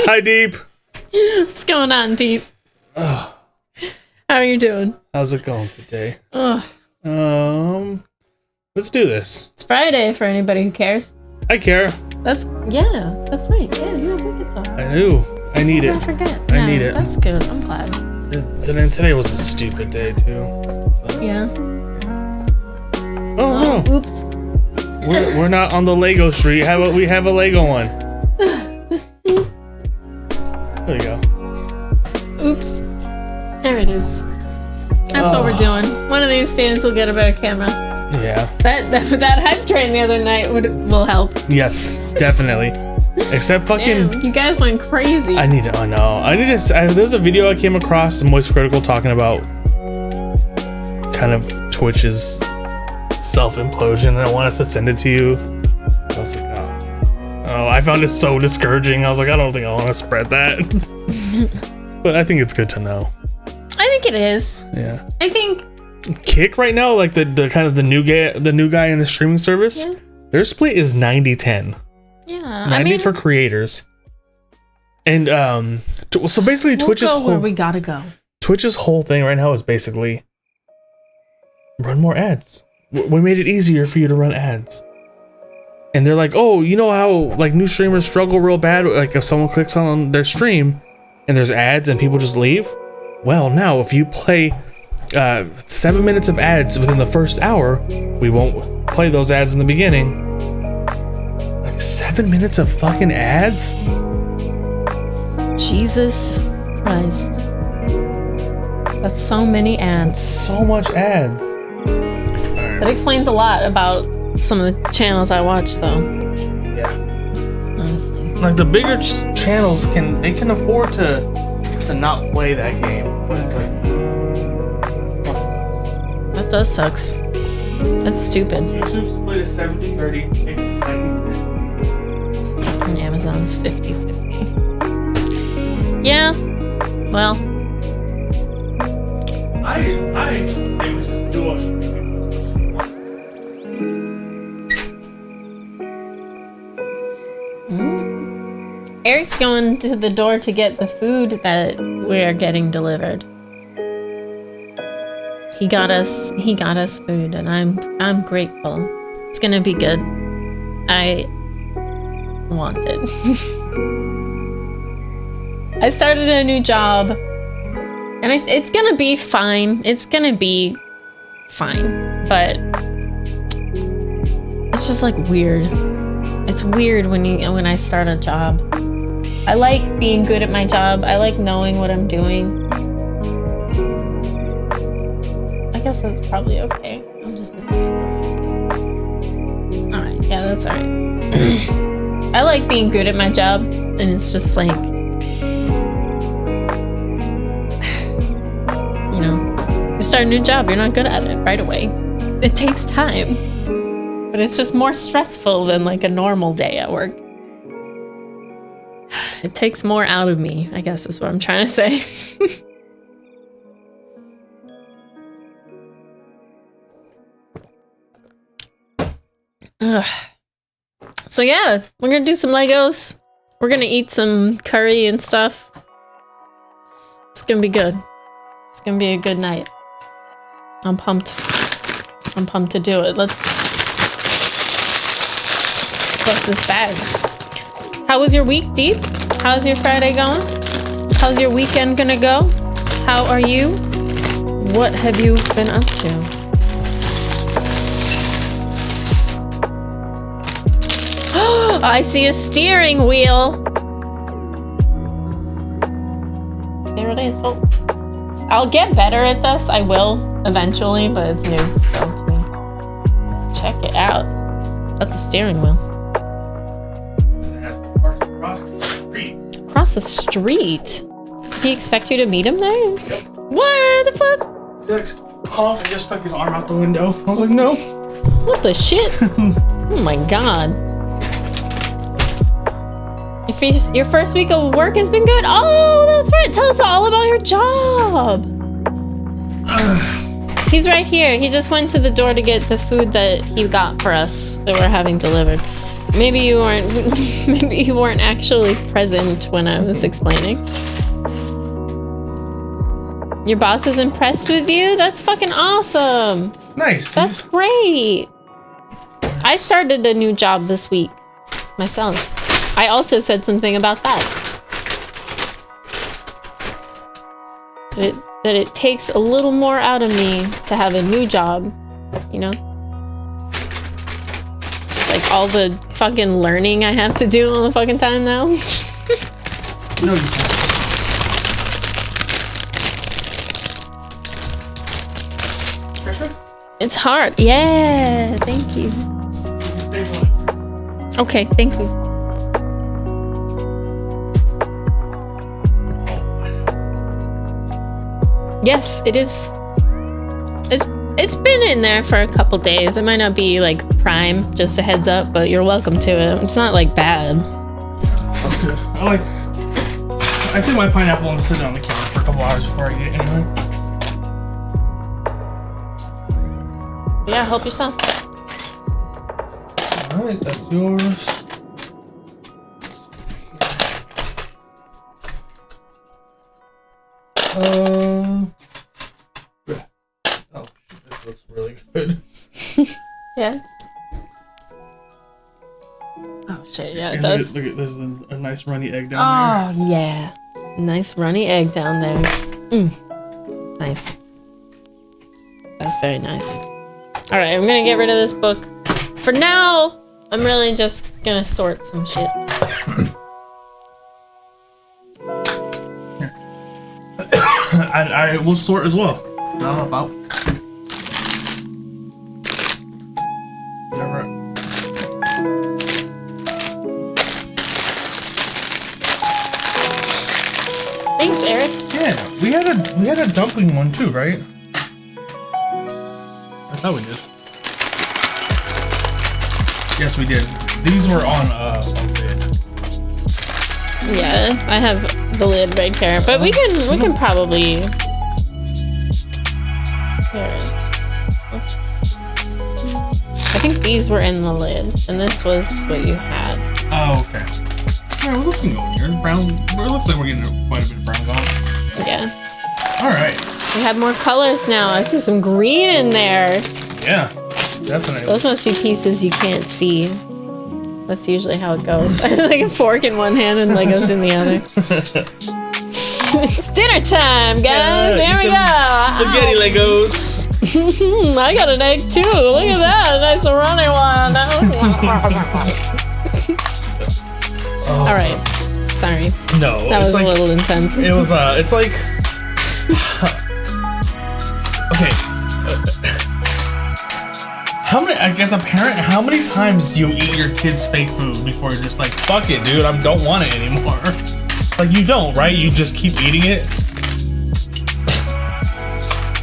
Hi, Deep. What's going on, Deep? Ugh. How are you doing? How's it going today? Ugh. Let's do this. It's Friday for anybody who cares. I care. That's right. Yeah, you have a guitar. I do. I need it. I forget. I need it. That's good. I'm glad. Today was a stupid day too. So. Yeah. Oh no. Oops. We're not on the Lego street. How about we have a Lego one? There you go. Oops. There it is. That's what we're doing. One of these days we'll get a better camera. Yeah. That hype train the other night will help. Yes, definitely. Except fucking. Damn, you guys went crazy. I need to. Oh no. There's a video I came across, Moist Critical, talking about kind of Twitch's self-implosion, and I wanted to send it to you. I was like, oh, I found it so discouraging. I was like, I don't think I want to spread that. But I think it's good to know. I think it is. Yeah. I think Kick right now, like the kind of the new guy in the streaming service, their split is 90-10. Yeah. 90 for creators. And so basically Twitch's where we gotta go. Twitch's whole thing right now is basically run more ads. We made it easier for you to run ads. And they're like, oh, you know how like new streamers struggle real bad, like if someone clicks on their stream and there's ads and people just leave? Well, now if you play 7 minutes of ads within the first hour, we won't play those ads in the beginning. Like 7 minutes of fucking ads? Jesus Christ. That's so many ads. So much ads. That explains a lot about some of the channels I watch, though. Yeah. Honestly. Like the bigger channels can afford to not play that game, but it's like that does sucks. That's stupid. YouTube split is 70-30, Mix is 90-10. And Amazon's 50-50. Yeah. Well. I think we just do us. Eric's going to the door to get the food that we're getting delivered. He got us food, and I'm grateful. It's gonna be good. I want it. I started a new job, and it's gonna be fine. It's gonna be fine, but it's just like weird. It's weird when I start a job. I like being good at my job. I like knowing what I'm doing. I guess that's probably okay. I'm just looking at it. Alright, yeah, that's alright. I like being good at my job, and it's just like, you know, you start a new job, you're not good at it right away. It takes time. But it's just more stressful than like a normal day at work. It takes more out of me, I guess is what I'm trying to say. So yeah, we're gonna do some Legos. We're gonna eat some curry and stuff. It's gonna be good. It's gonna be a good night. I'm pumped. I'm pumped to do it. Let's bust this bag. How was your week, Deep? How's your Friday going? How's your weekend gonna go? How are you? What have you been up to? I see a steering wheel. There it is. Oh, I'll get better at this. I will eventually, but it's new still to me. Check it out. That's a steering wheel. Across the street? Did he expect you to meet him there? Yep. What the fuck? He like called and just stuck his arm out the window. I was like, no. What the shit? Oh my god. Your first week of work has been good? Oh, that's right. Tell us all about your job. He's right here. He just went to the door to get the food that he got for us that we're having delivered. Maybe you weren't. Maybe you weren't actually present when I was explaining. Your boss is impressed with you? That's fucking awesome. Nice. That's great. I started a new job this week myself. I also said something about that. That it takes a little more out of me to have a new job, you know? Just like all the fucking learning I have to do all the fucking time now. No, you said. It's hard. Yeah, thank you. Okay, thank you. Yes, it is. It's been in there for a couple days. It might not be like prime, just a heads up, but you're welcome to it. It's not like bad. Sounds good. I take my pineapple and sit it on the counter for a couple hours before I eat it anyway. Yeah, help yourself. Alright, that's yours. Oh, this looks really good. Yeah. Oh shit, yeah, it And does. Look at there's a nice runny egg down Oh yeah, nice runny egg down there. Nice. That's very nice. All right, I'm gonna get rid of this book. For now, I'm really just gonna sort some shit. I will sort as well. How about? Never. Thanks, Eric. Yeah, we had a dumpling one too, right? I thought we did. Yes, we did. These were on lid. Yeah, I have the lid right here, but we can probably. Here. Oops. I think these were in the lid, and this was what you had. Oh, okay. Alright, well, this can go in here. Brown. It looks like we're getting quite a bit of brown going. Yeah. Alright. We have more colors now. I see some green in there. Yeah, definitely. Those must be pieces you can't see. That's usually how it goes. I have like a fork in one hand and Legos in the other. It's dinner time, guys. There we go. Spaghetti Legos. I got an egg too. Look at that. Nice runny one. All right. Sorry. No, That was like, a little intense. It was. It's like. Okay. How many? I guess a parent. How many times do you eat your kid's fake food before you're just like, fuck it, dude. I don't want it anymore. Like you don't, right? You just keep eating it.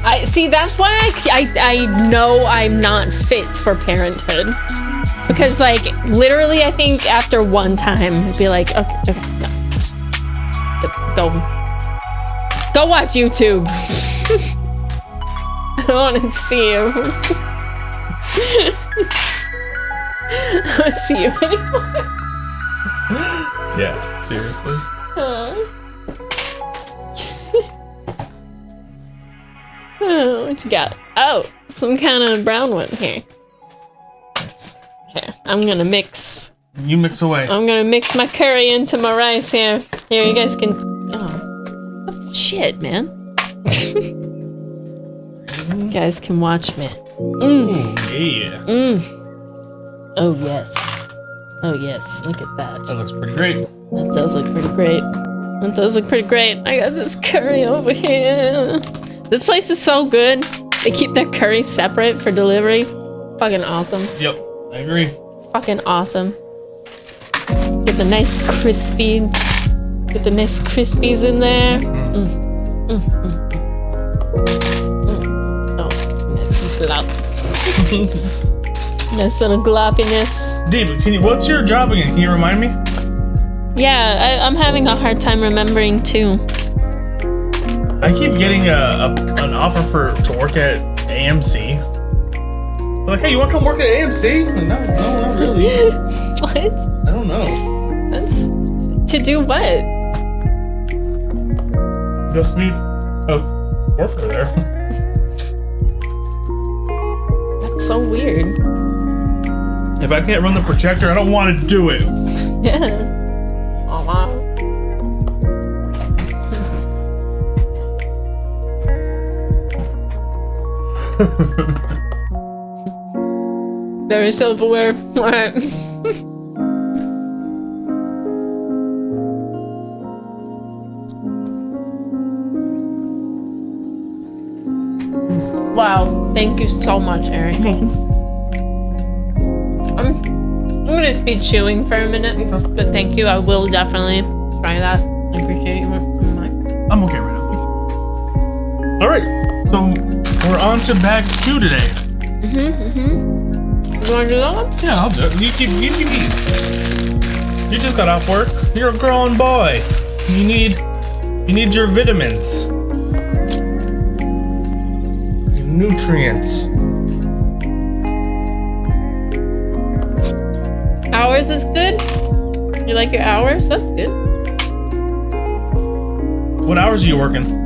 I see. That's why I know I'm not fit for parenthood. Because like literally, I think after one time, it'd be like, okay, no. Go watch YouTube. I don't want to see you. I don't want to see you anymore. Yeah, seriously. Oh, what you got? Oh, some kind of brown one here. Here, I'm gonna mix. You mix away. I'm gonna mix my curry into my rice here. Here, you guys can. Oh, shit, man. You guys can watch me. Ooh, yeah. Oh yes. Oh yes. Look at that. That looks pretty great. That does look pretty great. That does look pretty great. I got this curry over here. This place is so good. They keep their curry separate for delivery. Fucking awesome. Yep, I agree. Fucking awesome. Get the nice crispy. Get the nice crispies in there. Oh, nice glop. Nice little gloppiness. David, what's your job again? Can you remind me? Yeah, I'm having a hard time remembering too. I keep getting an offer to work at AMC. They're like, hey, you want to come work at AMC? Like, no, not really. What? don't know. That's to do what? Just need a worker there. That's so weird. If I can't run the projector, I don't want to do it. Yeah. Oh wow. Very self-aware. Alright. Wow, thank you so much, Eric. I'm gonna be chewing for a minute, but thank you. I will definitely try that. I appreciate you. Some mine. I'm okay right now. All right, so we're on to bags 2 today. You wanna do that one? Yeah, I'll do it. You keep eating. You just got off work. You're a grown boy. You need your vitamins, your nutrients. Hours is good. You like your hours? That's good. What hours are you working?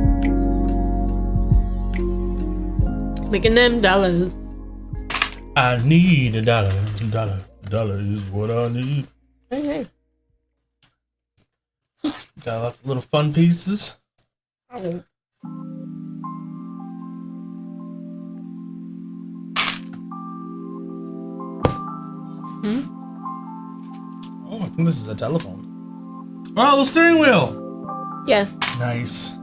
Making them dollars. I need $1. $1 is what I need. Okay. Got lots of little fun pieces. Oh. Oh, I think this is a telephone. Oh, the steering wheel. Yeah. Nice.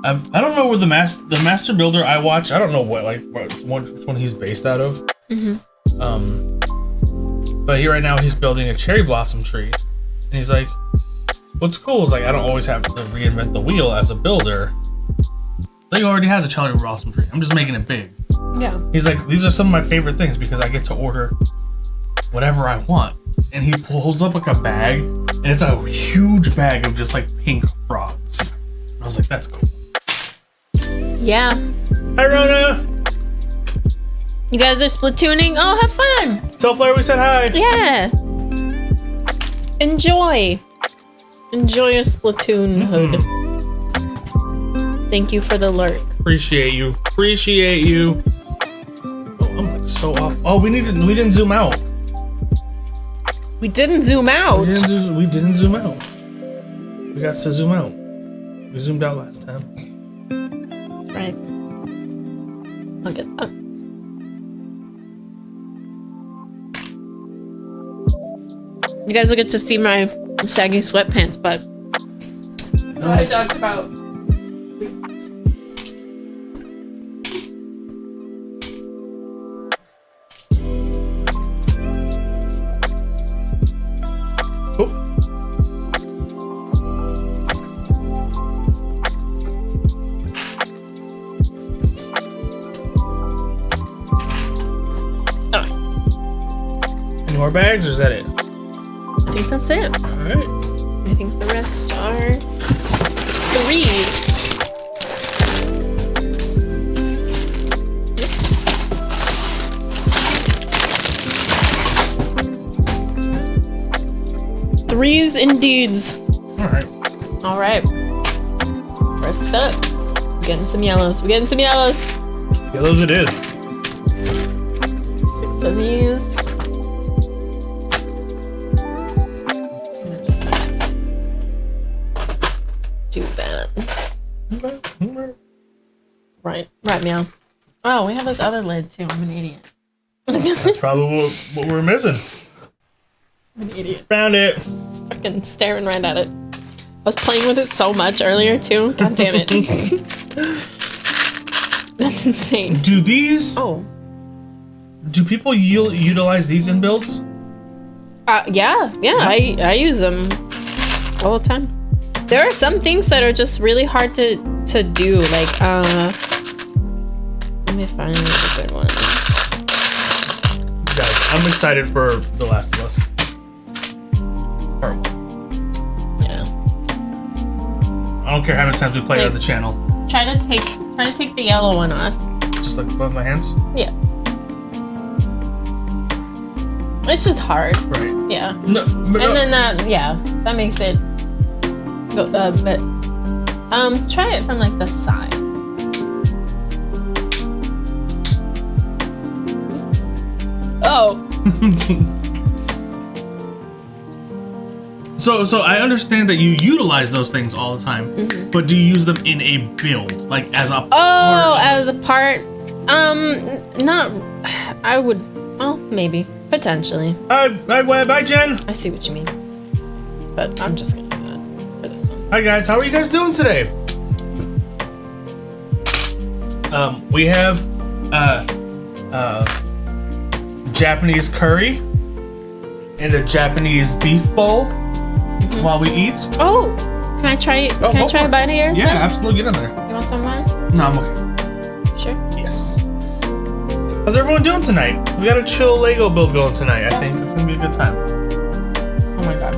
I don't know where the master builder I watch. I don't know which one he's based out of. But here right now he's building a cherry blossom tree, and he's like, "What's cool is like I don't always have to reinvent the wheel as a builder. Lego already has a cherry blossom tree. I'm just making it big." Yeah. He's like, "These are some of my favorite things because I get to order whatever I want." And he holds up like a bag, and it's a huge bag of just like pink frogs. And I was like, "That's cool." Yeah. Hi, Rona. You guys are splatooning? Oh, have fun. Tell Flair we said hi. Yeah. Enjoy. Enjoy your Splatoon hood. Thank you for the lurk. Appreciate you. Appreciate you. Oh, I'm like so off. Oh, we didn't zoom out. We didn't zoom out. We didn't zoom out. We got to zoom out. We zoomed out last time. That's right. I'll get that. You guys will get to see my saggy sweatpants, but I talked about. Any more bags, or is that it? I think that's it. All right. I think the rest are threes. Threes indeeds. All right. All right. First up, we're getting some yellows. We're getting some yellows. Yellows it is. 6 of these. Do that. Okay. Right, meow. Oh, we have this other lid too. I'm an idiot. That's probably what we're missing. I'm an idiot. Found it. It's fucking staring right at it. I was playing with it so much earlier too. God damn it. That's insane. Do these? Oh. Do people utilize these in builds? Yeah. I use them all the time. There are some things that are just really hard to do. Like, let me find a good one. Guys, I'm excited for The Last of Us. Part 1. Yeah. I don't care how many times we play it on the channel. Try to take the yellow one off. Just like above my hands. Yeah. It's just hard. Right. Yeah. No, but And then that makes it go, but try it from like the side. Oh. So I understand that you utilize those things all the time, but do you use them in a build, like as a part? Oh, as a part? Not. I would. Well, maybe, potentially. Hi, Web. Hi, Jen. I see what you mean, but I'm just gonna do that for this one. Hi, guys. How are you guys doing today? We have Japanese curry and a Japanese beef bowl while we eat. Oh, can I try? Can I try a bite of yours? Yeah, then? absolutely. Get in there. You want some of mine? No, I'm okay. Sure. Yes. How's everyone doing tonight? We got a chill Lego build going tonight. I think it's gonna be a good time. Oh my god.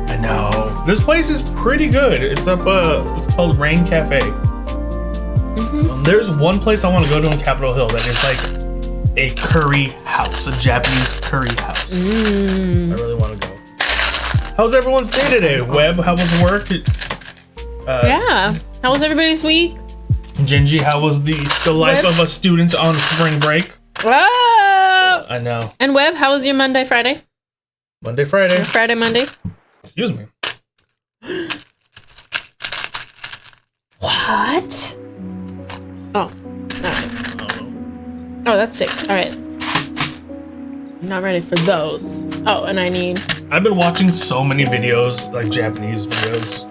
I know. This place is pretty good. It's up. It's called Rain Cafe. There's one place I want to go to in Capitol Hill that is like a curry house, a Japanese curry house. I really want to go. How's everyone's day today? Web, how was work? Yeah. How was everybody's week? Gingy, how was the life of a student on spring break? Whoa! I know. And Web, how was your Monday, Friday? Monday, Friday. Your Friday, Monday? Excuse me. What? Oh. Alright. Oh, that's 6. Alright. I'm not ready for those. Oh, and I need... I've been watching so many videos, like Japanese videos.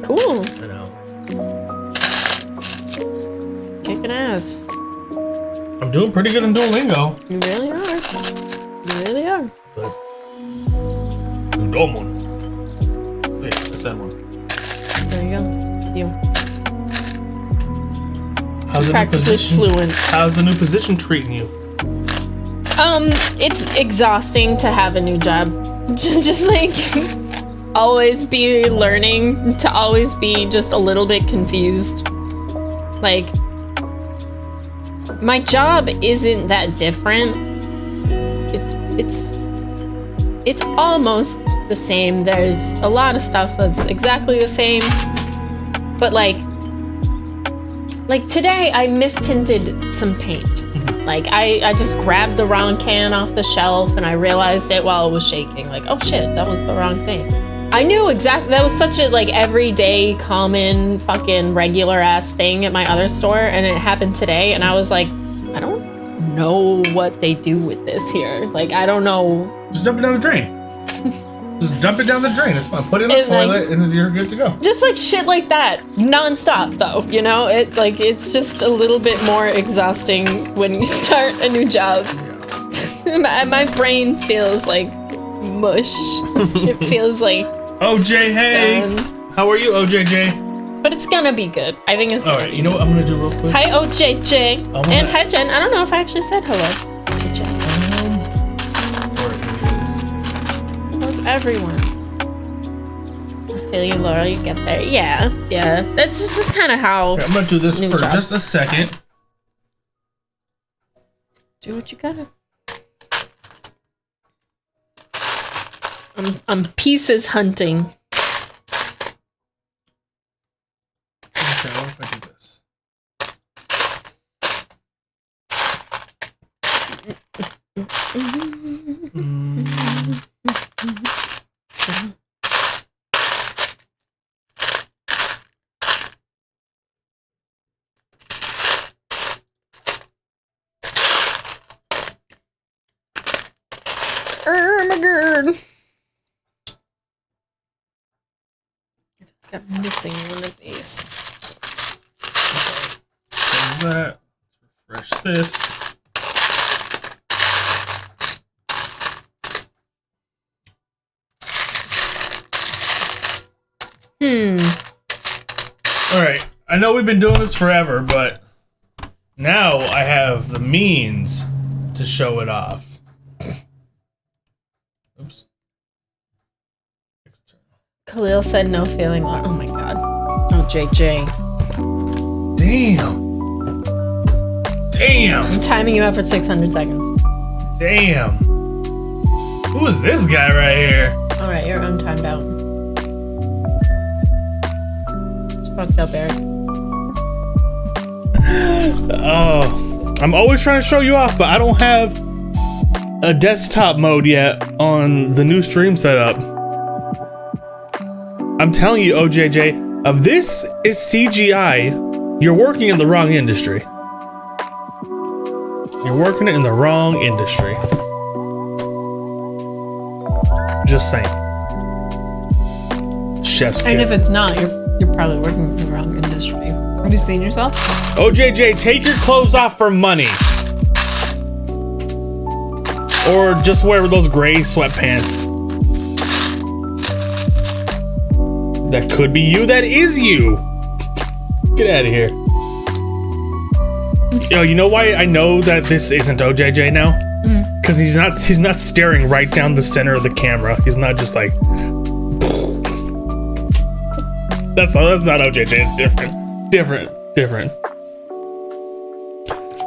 Cool. I know. Kicking ass. I'm doing pretty good in Duolingo. You really are. You really are. But... Udomon. Wait, that's that one. There you go. You. How's the new Practically position? fluent. How's the new position treating you? It's exhausting to have a new job. Just like always be learning, to always be just a little bit confused. Like, my job isn't that different. It's almost the same. There's a lot of stuff that's exactly the same. But like today I mistinted some paint. Like I just grabbed the wrong can off the shelf and I realized it while it was shaking. Like, oh shit, that was the wrong thing. I knew exactly, that was such a like everyday, common, fucking regular ass thing at my other store, and it happened today, and I was like, I don't know what they do with this here. Like, I don't know. Just dump it down the drain. Just dump it down the drain. It's fine. Put it in the toilet and you're good to go. Just like shit like that. Non-stop though, you know? It's just a little bit more exhausting when you start a new job. Yeah. my brain feels like mush. It feels like OJ, hey! done. How are you, OJJ? But it's gonna be good. I think it's gonna be Alright, you know what I'm gonna do real quick? Hi, OJJ. And hi, Jen. I don't know if I actually said hello to Jen. How's everyone? I feel you, Laura. You get there. Yeah. That's just kind of how. Okay, I'm gonna do this for jobs. just a second. Do what you gotta. I'm pieces hunting. Okay, what if I do this? Oh my god. I'm missing one of these. Close that. Let's refresh this. Alright, I know we've been doing this forever, but now I have the means to show it off. Oops. Khalil said no feeling. Oh my god. Oh, JJ. Damn. Damn. I'm timing you out for 600 seconds. Damn. Who is this guy right here? Alright, you're untimed out. It's fucked up, Eric. Oh, I'm always trying to show you off, but I don't have a desktop mode yet on the new stream setup. I'm telling you, OJJ, if this is CGI, you're working in the wrong industry. You're working in the wrong industry. Just saying. Chef's kiss. And if it's not, you're probably working in the wrong industry. Have you seen yourself? OJJ, take your clothes off for money. Or just wear those gray sweatpants. That could be you, that is you. Get out of here. Yo, you know why I know that this isn't OJJ now? Because he's not staring right down the center of the camera. He's not just like that's not OJJ, it's different. Different.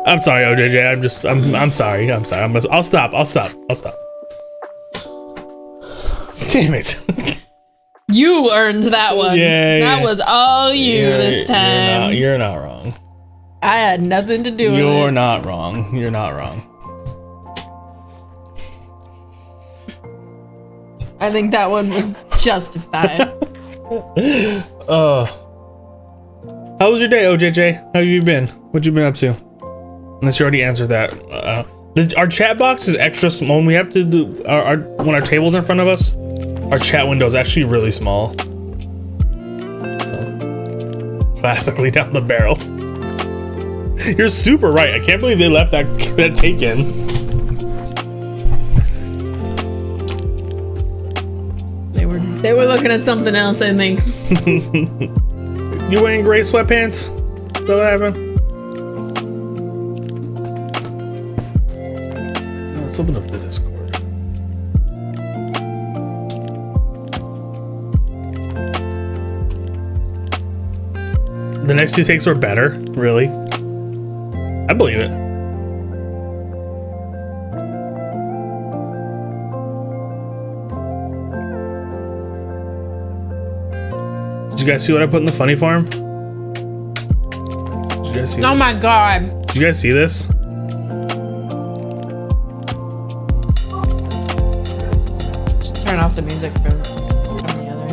I'm sorry, OJJ. I'm sorry. I'll stop. Damn it. You earned that one. Yeah, that was all you this time. You're not wrong. I had nothing to do with it. You're not wrong. I think that one was justified. How was your day, OJJ? How have you been? What you been up to? Unless you already answered that. Our chat box is extra small. When we have to do when our table's in front of us, our chat window is actually really small. So, classically down the barrel. You're super right. I can't believe they left that take in. They were looking at something else, I think. You wearing gray sweatpants? Is that what happened? Let's open up the Discord. The next two takes were better? Really? I believe it. Did you guys see what I put in the funny farm? Did you guys see Oh my god. Did you guys see this? Just turn off the music from the other.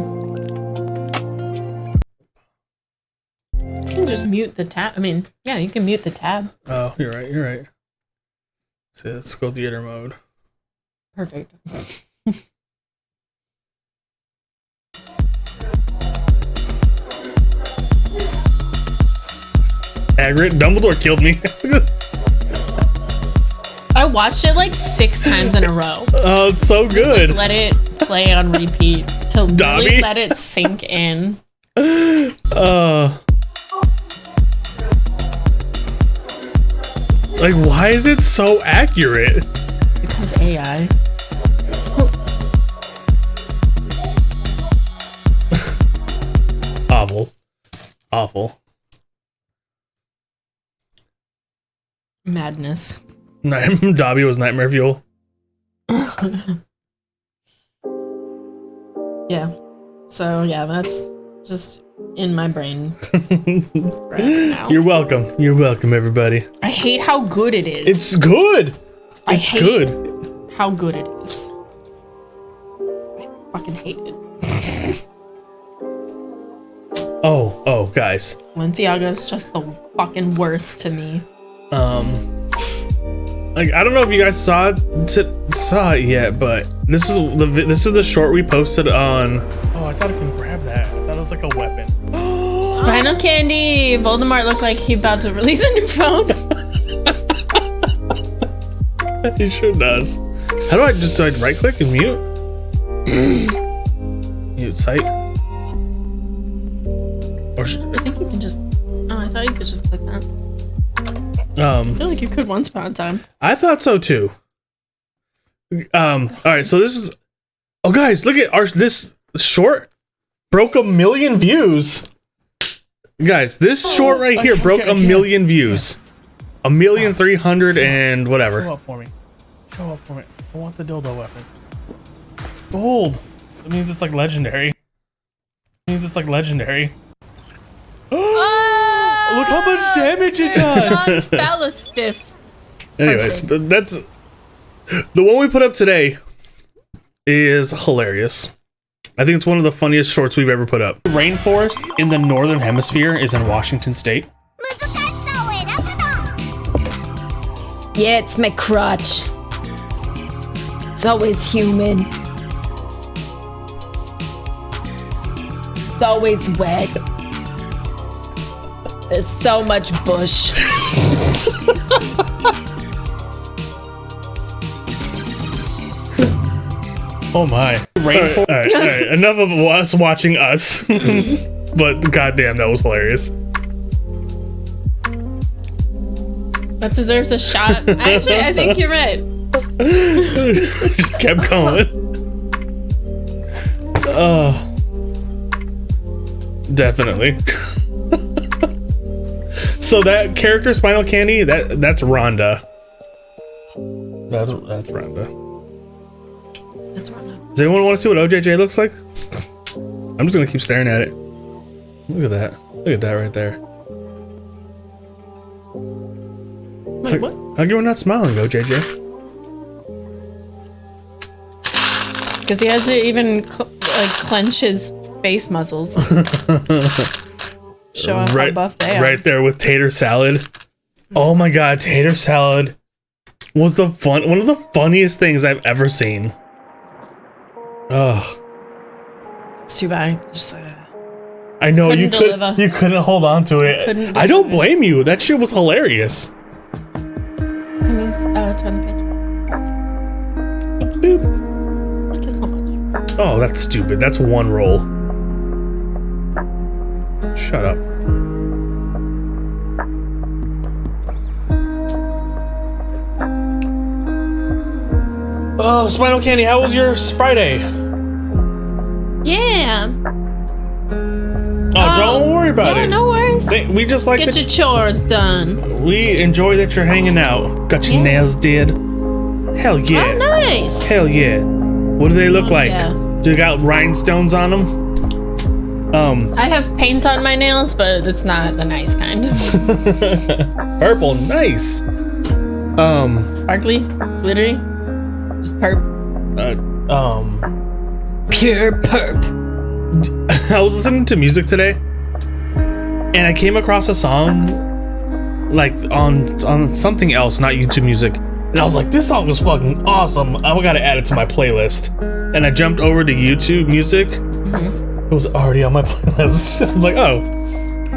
You can just mute the tab. I mean, yeah, you can mute the tab. Oh, you're right. So let's go theater mode. Perfect. Hagrid, Dumbledore killed me. I watched it like 6 times in a row. Oh, it's so good. Like, let it play on repeat to Dobby? really let it sink in. Like, why is it so accurate? Because AI. Awful. Madness. Dobby was nightmare fuel. Yeah. So yeah, that's just in my brain right now. You're welcome, everybody. I hate how good it is. It's good. I It's hate good. how good it is. I fucking hate it. Oh, guys. Balenciaga's just the fucking worst to me. Like, I don't know if you guys saw it yet, but this is the short we posted on. Oh, I thought I can grab that. I thought it was like a weapon. Spinal candy. Voldemort looked like he about to release a new phone. He sure does. How do I just right click and mute? Mute site. Or I think you can just. Oh, I thought you could just click that. I feel like you could once upon a time. I thought so too. All right, so this is. Oh, guys, look at this short broke 1 million views. Guys, this short right here broke 1 million views. 1,300,000 and whatever. Show up for me. Show up for me. I want the dildo weapon. It's gold. That means it's like legendary. It means it's like legendary. Look how much damage it does. Phallus stiff. Anyways, but that's the one we put up today. Is hilarious. I think it's one of the funniest shorts we've ever put up. The rainforest in the northern hemisphere is in Washington State. Yeah, it's my crotch. It's always humid. It's always wet. There's so much bush. Oh my. All right. Enough of us watching us. But goddamn, that was hilarious. That deserves a shot. Actually, I think you're right. Just kept going. Oh. Definitely. So that character, Spinal Candy, that's Rhonda. That's Rhonda. Does anyone want to see what OJJ looks like? I'm just gonna keep staring at it. Look at that. Look at that right there. Wait, what? How come you're not smiling, OJJ? Because he has to even clench his face muscles. Show off how buff they are. Right there with tater salad. Oh my god, tater salad was one of the funniest things I've ever seen. Oh, it's too bad. Just I know you couldn't hold on to it. I don't blame you. That shit was hilarious. Can you turn the page? Thank you. Thank you so much. Oh, that's stupid. That's one roll. Shut up. Oh, Spinal Candy, how was your Friday? Yeah. Oh, don't worry about it. No worries. We just like get your chores done. We enjoy that you're hanging out. Got your nails did. Hell yeah. Oh, nice. Hell yeah. What do they look like? Yeah. Do they got rhinestones on them? I have paint on my nails, but it's not the nice kind. Purple, nice. Sparkly, glittery, just perp. Pure perp. I was listening to music today, and I came across a song, like on something else, not YouTube Music, and I was like, this song was fucking awesome. I gotta add it to my playlist. And I jumped over to YouTube Music. It was already on my playlist. I was like, oh,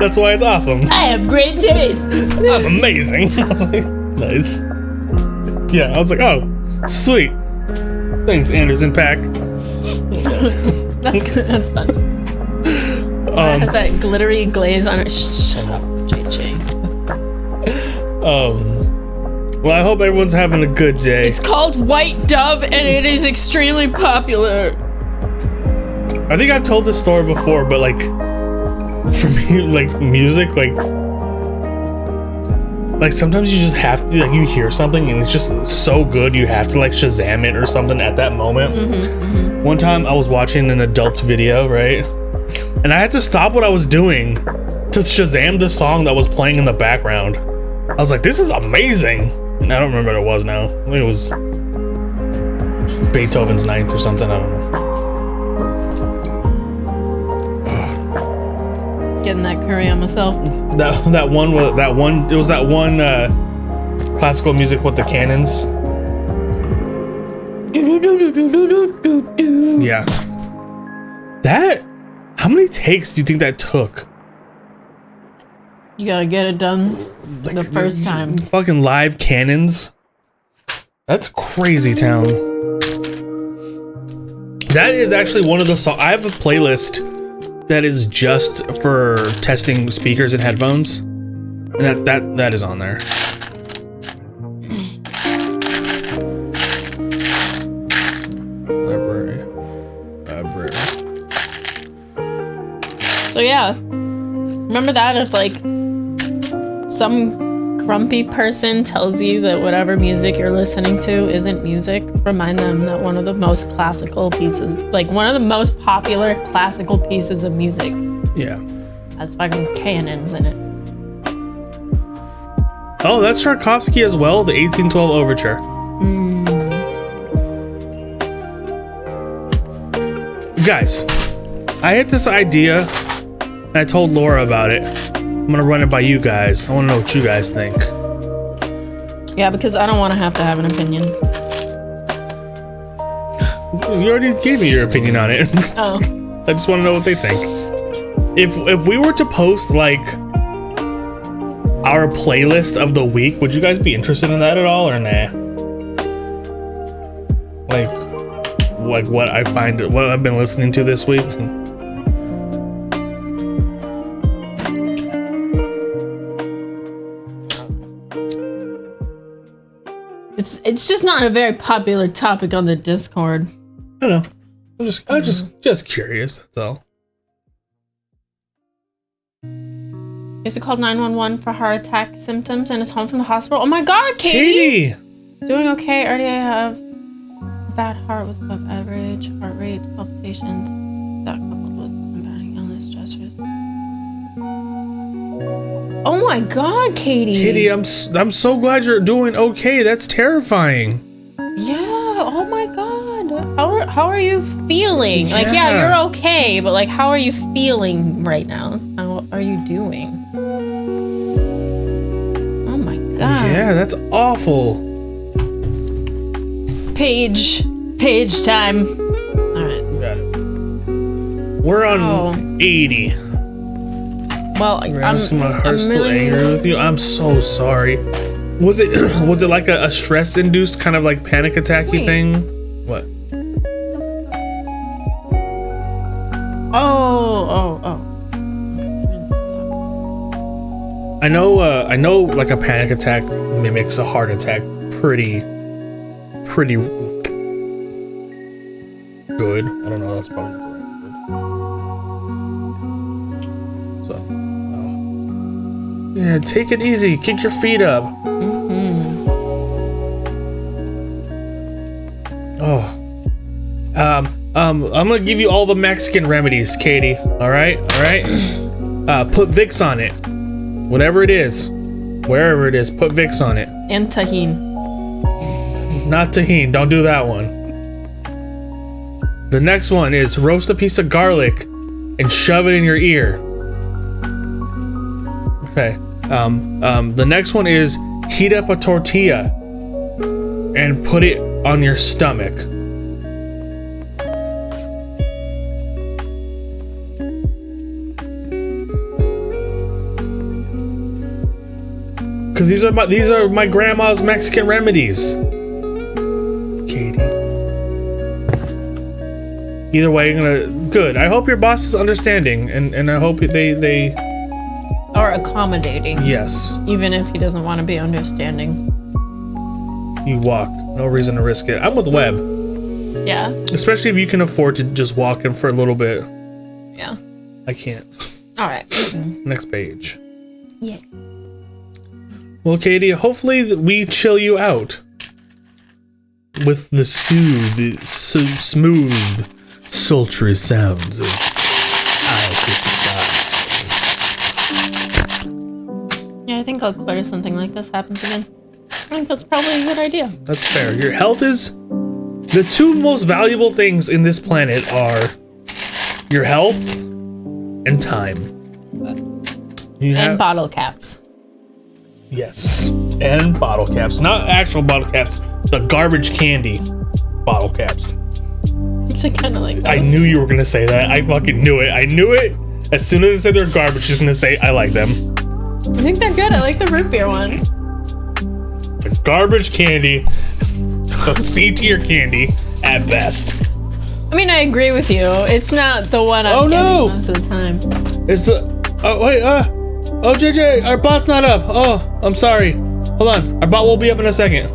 that's why it's awesome. I have great taste. I'm amazing. I was like, nice. Yeah, I was like, oh, sweet. Thanks, Anderson Paak. That's good. That's fun. It has that glittery glaze on it. Shut up, JJ. Well, I hope everyone's having a good day. It's called White Dove, and it is extremely popular. I think I've told this story before, but like, for me, like music, like sometimes you just have to, like, you hear something and it's just so good you have to like Shazam it or something at that moment. One time I was watching an adult's video, right? And I had to stop what I was doing to Shazam the song that was playing in the background. I was like, this is amazing. And I don't remember what it was now. I think it was Beethoven's Ninth or something, I don't know. Getting that curry on myself. That one classical music with the cannons. Yeah. How many takes do you think that took? You gotta get it done like, the first time. Fucking live cannons. That's crazy town. That is actually one of the songs. I have a playlist that is just for testing speakers and headphones, and that is on there. Library. So yeah, remember that if like some grumpy person tells you that whatever music you're listening to isn't music, remind them that one of the most classical pieces, like one of the most popular classical pieces of music, Yeah. has fucking cannons in it. Oh, that's Tchaikovsky as well, the 1812 Overture. Guys, I had this idea, and I told Laura about it. I'm gonna run it by you guys. I wanna know what you guys think. Yeah, because I don't want to have an opinion. You already gave me your opinion on it. Oh. I just wanna know what they think. If we were to post, like, our playlist of the week, would you guys be interested in that at all, or nah? Like what I've been listening to this week. It's just not a very popular topic on the Discord. I know. I'm just curious. That's all. Is it called 911 for heart attack symptoms and is home from the hospital? Oh my God, Katie! Doing okay. Already have a bad heart with above average heart rate, palpitations. That coupled with combating illness stressors. Oh my God, Katie! Katie, I'm so glad you're doing okay. That's terrifying. Yeah. Oh my God. How are you feeling? Yeah. Like, yeah, you're okay, but like, how are you feeling right now? How are you doing? Oh my God. Yeah, that's awful. Page time. All right. Got it. We're on 80. Well, I'm still angry with you. I'm so sorry. Was it like a stress-induced kind of like panic attacky thing? What? Oh. I know like a panic attack mimics a heart attack pretty good. I don't know, that's probably not the right word. So, yeah, take it easy. Kick your feet up. Oh. I'm gonna give you all the Mexican remedies, Katie. All right. Put Vicks on it. Whatever it is, wherever it is, put Vicks on it. And tahini. Not tahini. Don't do that one. The next one is roast a piece of garlic and shove it in your ear. Okay. The next one is heat up a tortilla and put it on your stomach. Cause these are my grandma's Mexican remedies. Katie. Either way, good. I hope your boss is understanding, and I hope they Or accommodating. Yes. Even if he doesn't want to be understanding. You walk. No reason to risk it. I'm with Webb. Yeah. Especially if you can afford to just walk in for a little bit. Yeah. I can't. All right. Next page. Yeah. Well, Katie, hopefully we chill you out with the smooth, sultry sounds of Aisle 55. Yeah, I think I'll quit if something like this happens again. I think that's probably a good idea. That's fair. Your health is... The two most valuable things in this planet are your health and time. And bottle caps. Yes. And bottle caps. Not actual bottle caps. The garbage candy bottle caps. Actually, kind of like those. I knew you were going to say that. I fucking knew it. I knew it. As soon as I said they're garbage, she's going to say, I like them. I think they're good. I like the root beer ones. It's a garbage candy. It's a C-tier candy at best. I mean, I agree with you. It's not the one I'm getting most of the time. It's the... Oh, wait, oh, JJ, our bot's not up. Oh, I'm sorry. Hold on. Our bot will be up in a second.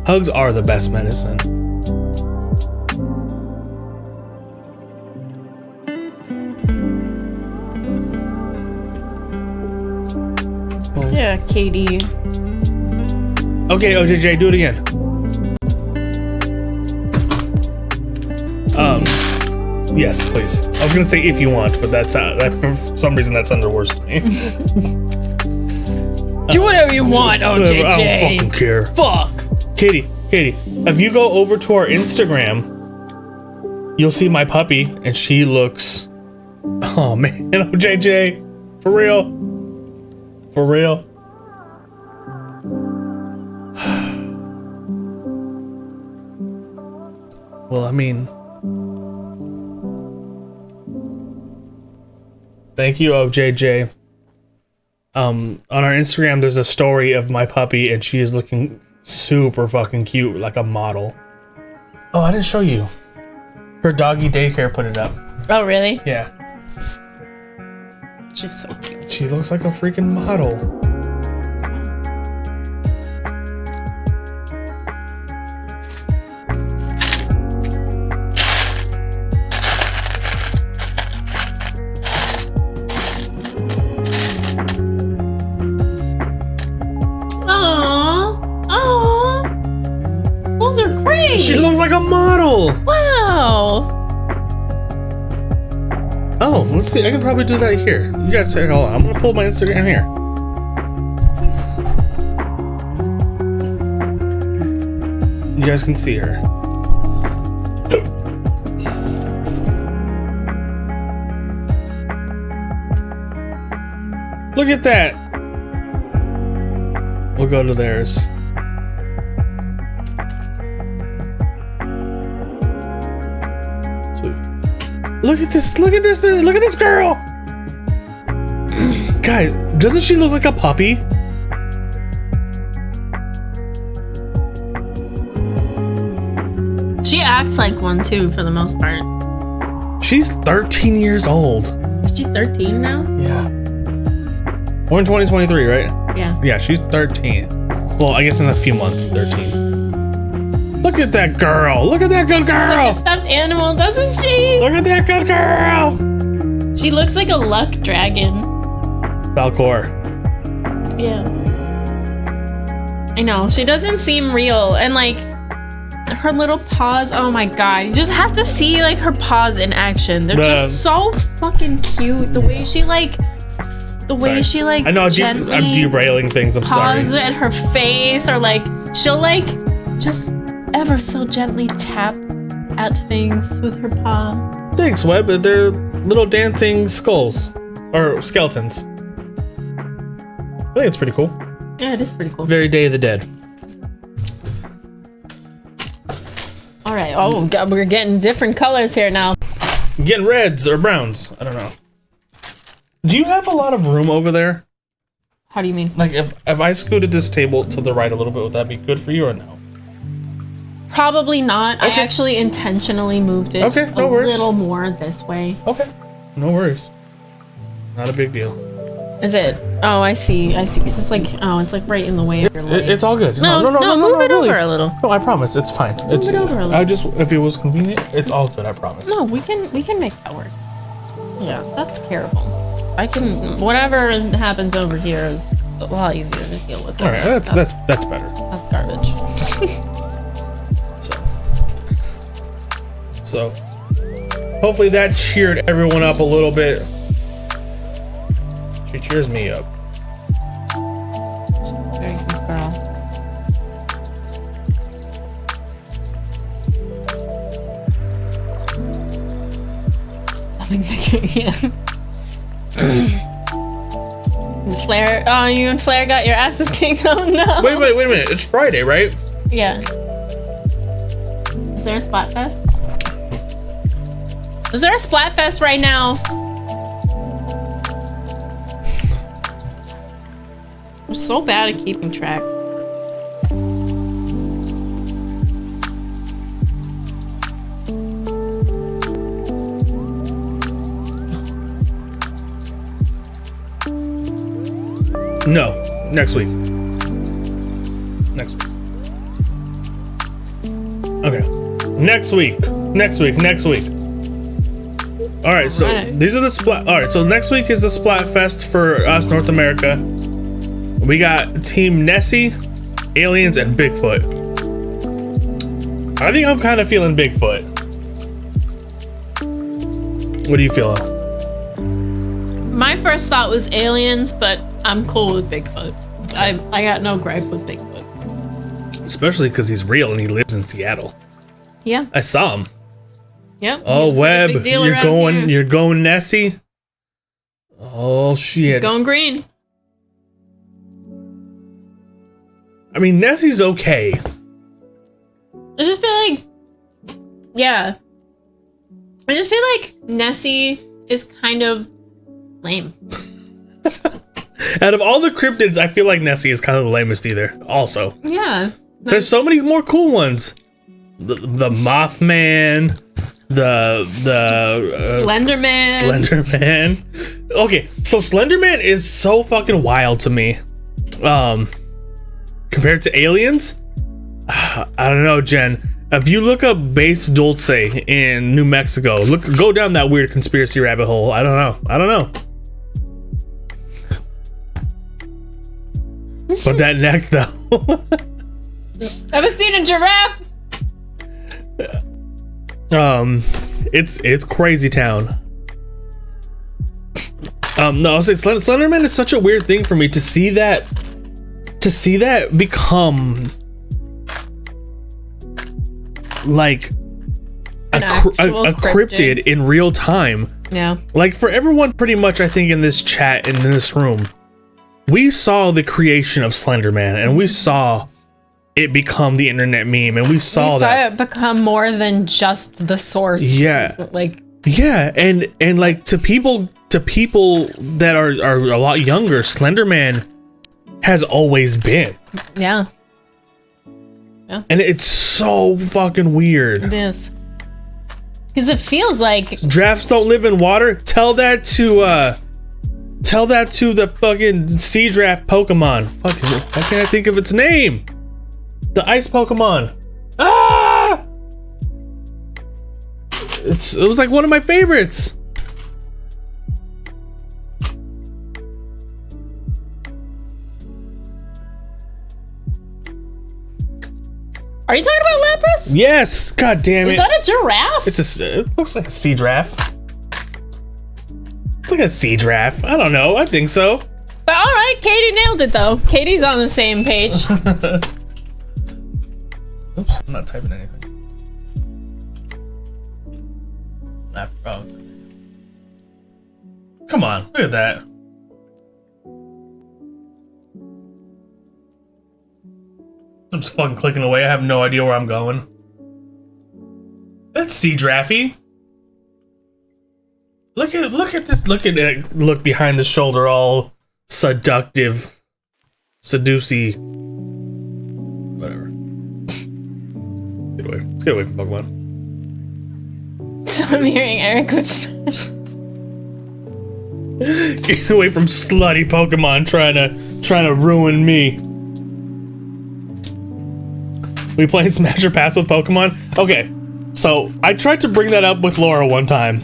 Hugs are the best medicine. Yeah, Katie. Okay, OJJ, do it again. Yes, please. I was gonna say if you want, but that for some reason that sounded worse to me. Do whatever you want, OJJ. I don't fucking care. Fuck. Katie, if you go over to our Instagram, you'll see my puppy, and she looks. Oh man, OJJ, for real. Well, I mean, thank you, OJJ. On our Instagram, there's a story of my puppy, and she is looking super fucking cute, like a model. Oh, I didn't show you. Her doggy daycare put it up. Oh, really? Yeah. She's so cute. She looks like a freaking model. Those are great. She looks like a model. Wow. Oh, let's see. I can probably do that here. You guys say, hold on. I'm gonna pull my Instagram here. You guys can see her. Look at that. We'll go to theirs. Sweet. Look at this girl. Guys, doesn't she look like a puppy? She acts like one too, for the most part. She's 13 years old. Is she 13 now? Yeah. We're in 2023, right? Yeah. Yeah, she's 13. Well, I guess in a few months, 13. Look at that girl. Look at that good girl. Like a stuffed animal, doesn't she? Look at that good girl. She looks like a luck dragon. Falcor. Yeah. I know. She doesn't seem real. And like her little paws, oh my god. You just have to see like her paws in action. They're just so fucking cute. The way she like I know I'm derailing things. I'm sorry. Paws at her face, or like she'll like just ever so gently tap at things with her paw. Thanks, Webb. They're little dancing skulls or skeletons. I think it's pretty cool. Yeah, it is pretty cool. Very Day of the Dead. All right. Oh god, we're getting different colors here now. Getting reds or browns. I don't know. Do you have a lot of room over there? How do you mean? Like if I scooted this table to the right a little bit, would that be good for you or no? Probably not. Okay. I actually intentionally moved it a little more this way. Okay. No worries. Not a big deal. Is it? Oh, I see. It's like, it's like right in the way of your legs. It's all good. No, move it over a little. No, I promise. It's fine. Move it over a little. If it was convenient, it's all good. I promise. No, we can make that work. Yeah, that's terrible. Whatever happens over here is a lot easier to deal with. All right, that's better. That's garbage. So, hopefully that cheered everyone up a little bit. She cheers me up. Very good girl. Nothing thinking. Yeah. Flair, oh, you and Flair got your asses kicked. Oh no. Wait a minute. It's Friday, right? Yeah. Is there a Splatfest? Is there a Splatfest right now? I'm so bad at keeping track. No, next week. Okay. Next week. All right, so these are the Splat. All right, so next week is the Splatfest for us, North America. We got Team Nessie, Aliens, and Bigfoot. I think I'm kind of feeling Bigfoot. What are you feeling? My first thought was aliens, but I'm cool with Bigfoot. I got no gripe with Bigfoot. Especially because he's real and he lives in Seattle. Yeah. I saw him. Yep. Oh, Webb, you're going Nessie? Oh, shit. Going green. I mean, Nessie's okay. I just feel like, yeah. I just feel like Nessie is kind of lame. Out of all the cryptids, I feel like Nessie is kind of the lamest either. Also, yeah. There's so many more cool ones. The Mothman, the Slenderman. Slenderman. Okay, so Slenderman is so fucking wild to me. Compared to aliens, I don't know, Jen. If you look up base dulce in New Mexico, go down that weird conspiracy rabbit hole. I don't know. But that neck though. Ever seen a giraffe? It's crazy town. No, I was saying Slenderman is such a weird thing for me to see that become like a cryptid in real time. Yeah. Like for everyone pretty much I think in this chat and in this room, we saw the creation of Slenderman and we saw it become the internet meme and we saw it become more than just the source. Yeah. Like yeah, and like to people that are a lot younger, Slenderman has always been. Yeah. Yeah. And it's so fucking weird. It is. Because it feels like giraffes don't live in water. Tell that to the fucking sea giraffe Pokemon. Fucking, why can't I think of its name? The ice Pokemon. Ah! It was like one of my favorites. Are you talking about Lapras? Yes. God damn it. Is that a giraffe? It looks like a sea giraffe. It's like a sea giraffe. I don't know. I think so. But all right, Katie nailed it though. Katie's on the same page. Oops, I'm not typing anything. Oh. Come on, look at that. I'm just fucking clicking away. I have no idea where I'm going. That's sea giraffe. Look at this. Look at it. Look behind the shoulder, all seductive, seducey. Whatever. Let's get away from Pokemon. So I'm hearing Eric would smash. Get away from slutty Pokemon trying to ruin me. We playing Smash or Pass with Pokemon? Okay, so I tried to bring that up with Laura one time.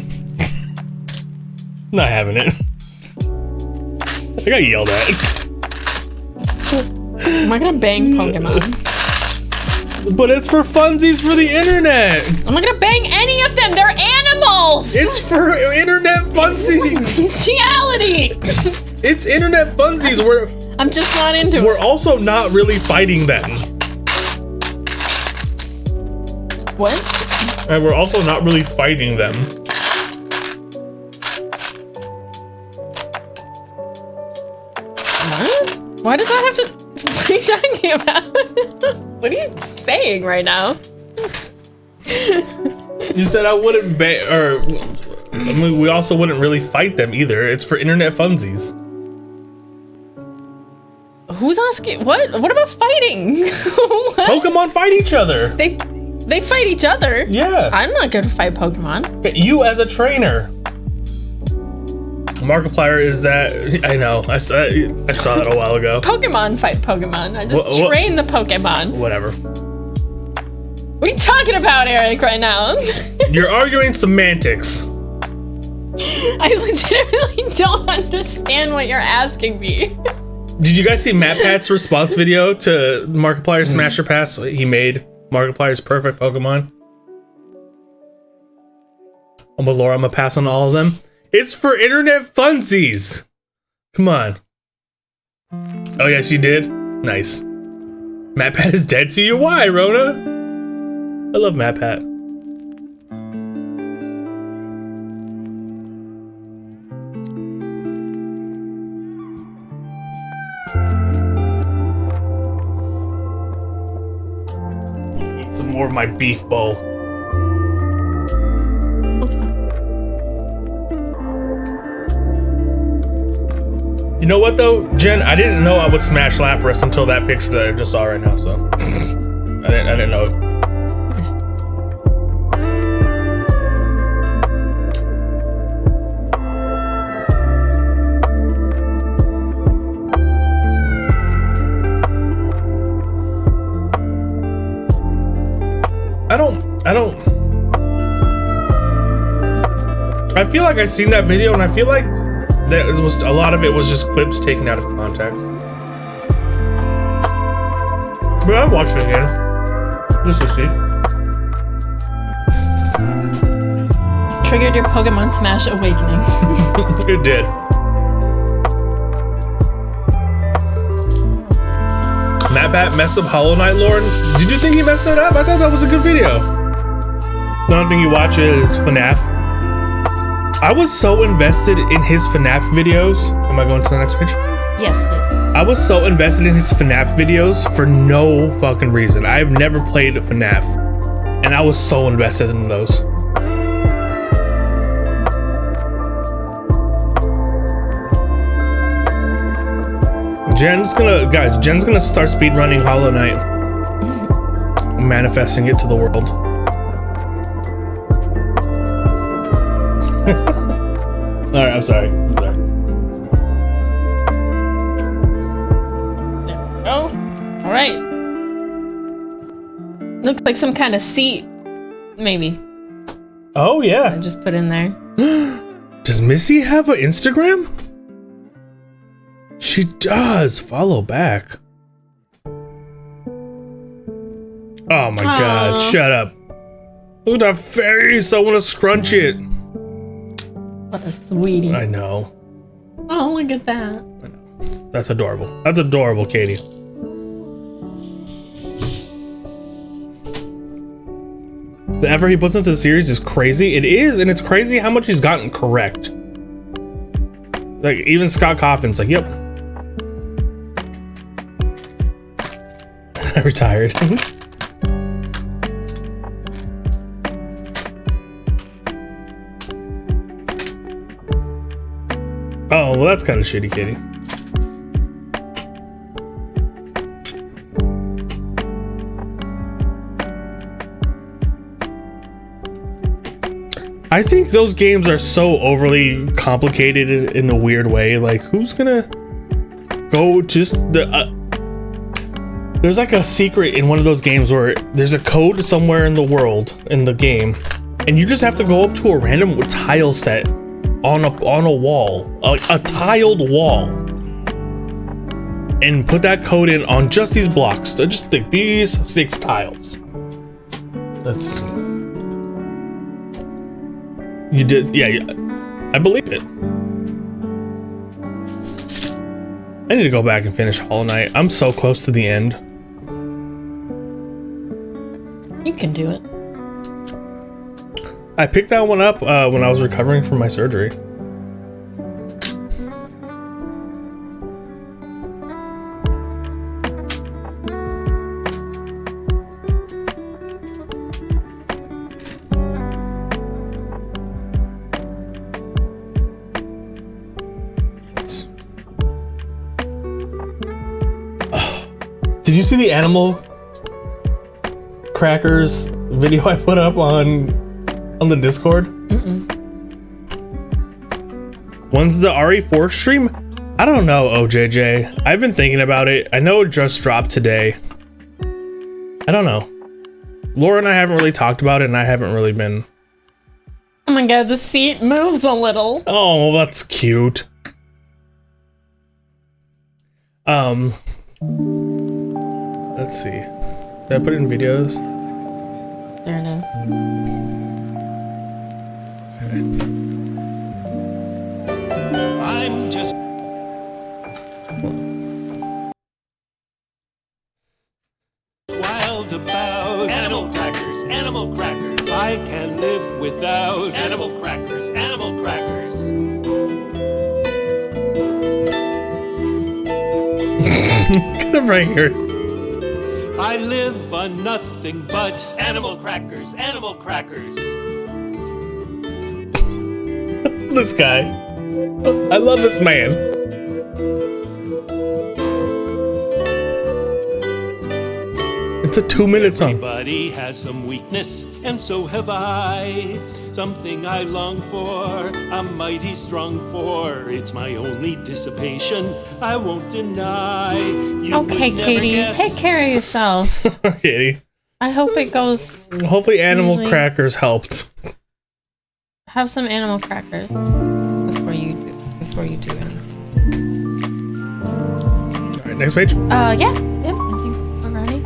Not having it. I got yelled at. I'm not gonna bang Pokemon. But it's for funsies for the internet. I'm not gonna bang any of them. They're animals. It's for internet funsies. Bestiality. It's internet funsies. I'm just not into it. We're also not really fighting them. What? And we're also not really fighting them. What? Why does that have to... What are you talking about? What are you saying right now? You said I wouldn't I mean, we also wouldn't really fight them either. It's for internet funsies. Who's asking? What? What about fighting? What? Pokemon fight each other. They fight each other? Yeah. I'm not gonna fight Pokemon. Okay, you as a trainer. Markiplier is that... I know. I saw that a while ago. Pokemon fight Pokemon. I just train the Pokemon. Whatever. What are you talking about, Eric, right now? You're arguing semantics. I legitimately don't understand what you're asking me. Did you guys see Matt Pat's response video to Markiplier's Smasher Pass? He made Markiplier's perfect Pokemon. Oh my lord, I'm gonna pass on all of them. It's for internet funsies. Come on. Oh yes, you did? Nice. Matt Pat is dead to you. Why, Rona? I love Matt Pat. Eat some more of my beef bowl. You know what though, Jen? I didn't know I would smash Lapras until that picture that I just saw right now. So I didn't know. I feel like I've seen that video, and I feel like that was a lot of it was just clips taken out of context. But I'll watch it again, just to see. Triggered your Pokemon Smash awakening. It did. Matt Bat messed up Hollow Knight lore. Did you think he messed that up? I thought that was a good video. The only thing you watch is FNAF. I was so invested in his FNAF videos. Am I going to the next page? Yes, please. I was so invested in his FNAF videos for no fucking reason. I've never played FNAF, and I was so invested in those. Jen's gonna start speedrunning Hollow Knight. Manifesting it to the world. Alright, I'm sorry. Oh, all right. Looks like some kind of seat, maybe. Oh yeah. I just put in there. Does Missy have an Instagram? She does. Follow back. Oh my god, shut up. Look at that face. I want to scrunch it. What a sweetie. I know. Oh, look at that. I know. That's adorable. That's adorable, Katie. The effort he puts into the series is crazy. It is, and it's crazy how much he's gotten correct. Like, even Scott Coffin's like, yep. I retired. Oh, well, that's kind of shitty, Katie. I think those games are so overly complicated in a weird way. Like, who's gonna go just the... there's like a secret in one of those games where there's a code somewhere in the world, in the game, and you just have to go up to a random tile set on a wall, a tiled wall, and put that code in on just these blocks. So just think, these 6 tiles. That's... You did, yeah, I believe it. I need to go back and finish Hollow Knight. I'm so close to the end. You can do it. I picked that one up when I was recovering from my surgery. Did you see the animal crackers video I put up on the Discord? When's the RE4 stream? I don't know, OJJ. I've been thinking about it. I know it just dropped today. I don't know. Laura and I haven't really talked about it, and I haven't really been... Oh my god, the seat moves a little. Oh, that's cute. Let's see. Did I put it in videos? There it is. I'm just wild about animal crackers, animal crackers. I can't live without animal crackers, animal crackers. Get him right here. I live on nothing but animal crackers, animal crackers. This guy. I love this man. It's a 2-minute song. Everybody has some weakness, and so have I. Something I long for, I'm mighty strong for. It's my only dissipation, I won't deny. You Okay, would never Katie, guess. take care of yourself. Katie. I hope it goes. Hopefully animal Smoothly. crackers helped. Have some animal crackers before you do anything. Alright, next page. Yeah. Yep. I think we're ready.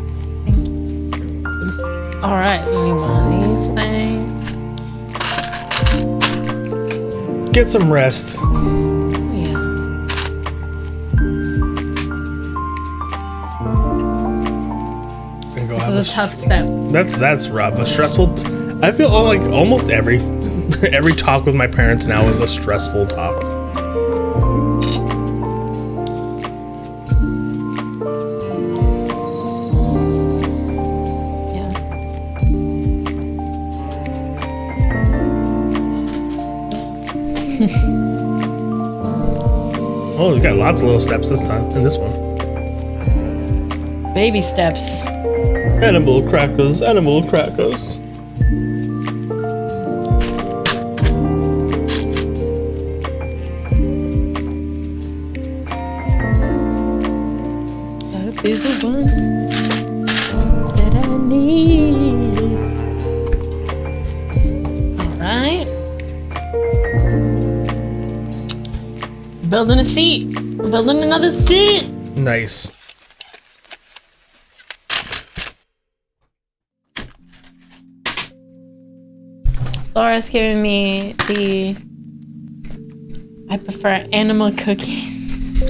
Thank you. All right. We need one of these things. Get some rest. Oh, yeah. And go This have is a tough step. That's rough. A stressful. I feel like almost every talk with my parents now is a stressful talk. Yeah. Oh, we got lots of little steps this time in this one. Baby steps. Animal crackers, animal crackers. Gotta be the one that I need. All right. Building a seat. We're building another seat. Nice. Laura's giving me the. I prefer animal cookies.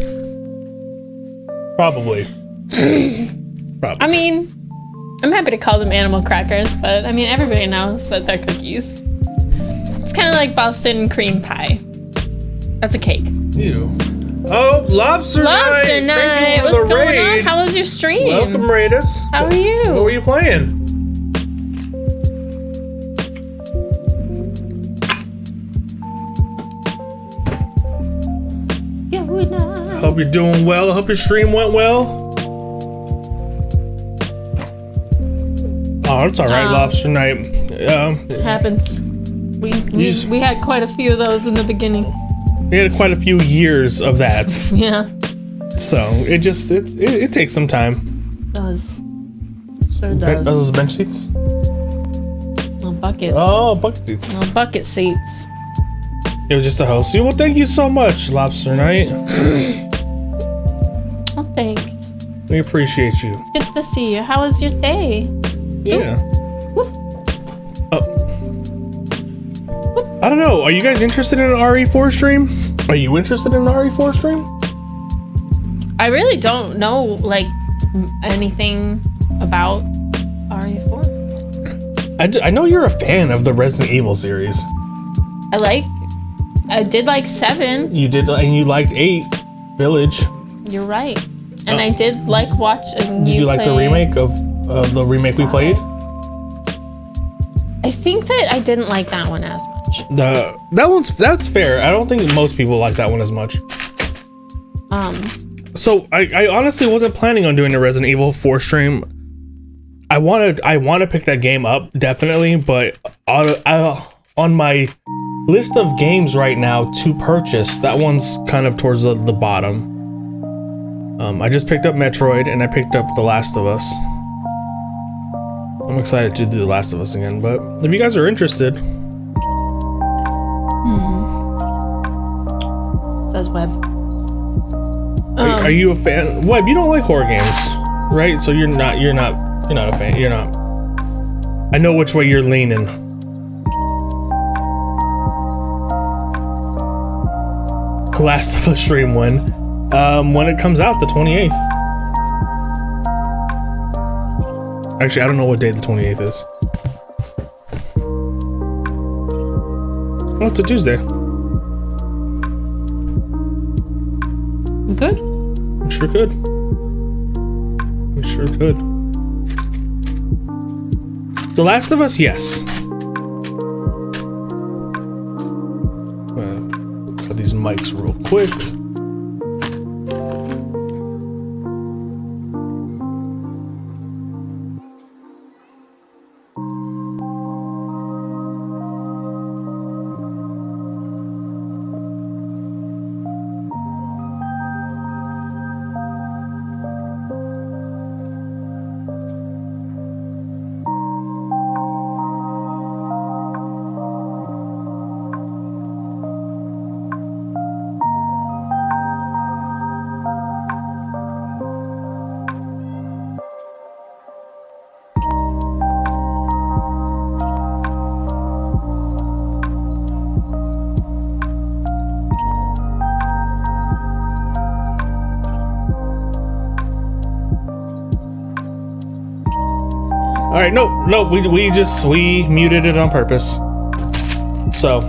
Probably. I mean, I'm happy to call them animal crackers, but I mean, everybody knows that they're cookies. It's kind of like Boston cream pie. That's a cake. Ew. Oh, lobster night! Lobster night! Thank you for What's the going raid. on? How was your stream? Welcome, Raiders. How are you? What were you playing? Yeah, we know. Hope you're doing well. I hope your stream went well. Oh, it's alright, lobster night. It happens. We had quite a few of those in the beginning. We had quite a few years of that. Yeah, So it takes some time. it does. Sure does. Are those bench seats? Little buckets. Oh, bucket seats. Little bucket seats. It was just a host. Well, thank you so much, Lobster Night. Oh, thanks. We appreciate you. Good to see you. How was your day? Yeah. Whoops. Oh. I don't know. Are you guys interested in an RE4 stream? Are you interested in an RE4 stream? I really don't know like anything about RE4. I know you're a fan of the Resident Evil series. I did like 7. You did, and you liked 8, Village. You're right. And I did like watching. Did you like the remake of the remake we played? I think that I didn't like that one as much. That's fair. I don't think most people like that one as much. So I honestly wasn't planning on doing a Resident Evil 4 stream. I want to pick that game up definitely, but on my list of games right now to purchase, that one's kind of towards the bottom. I just picked up Metroid and I picked up The Last of Us. I'm excited to do The Last of Us again, but if you guys are interested, Says web. are Are you a fan? Web, you don't like horror games, right? So you're not a fan. You're not. I know which way you're leaning. Last of Us stream when it comes out, the 28th. Actually, I don't know what day the 28th is. Oh, it's a Tuesday. Good. We sure could. We sure could. The Last of Us, yes. Cut these mics real quick. All right, no, we muted it on purpose. So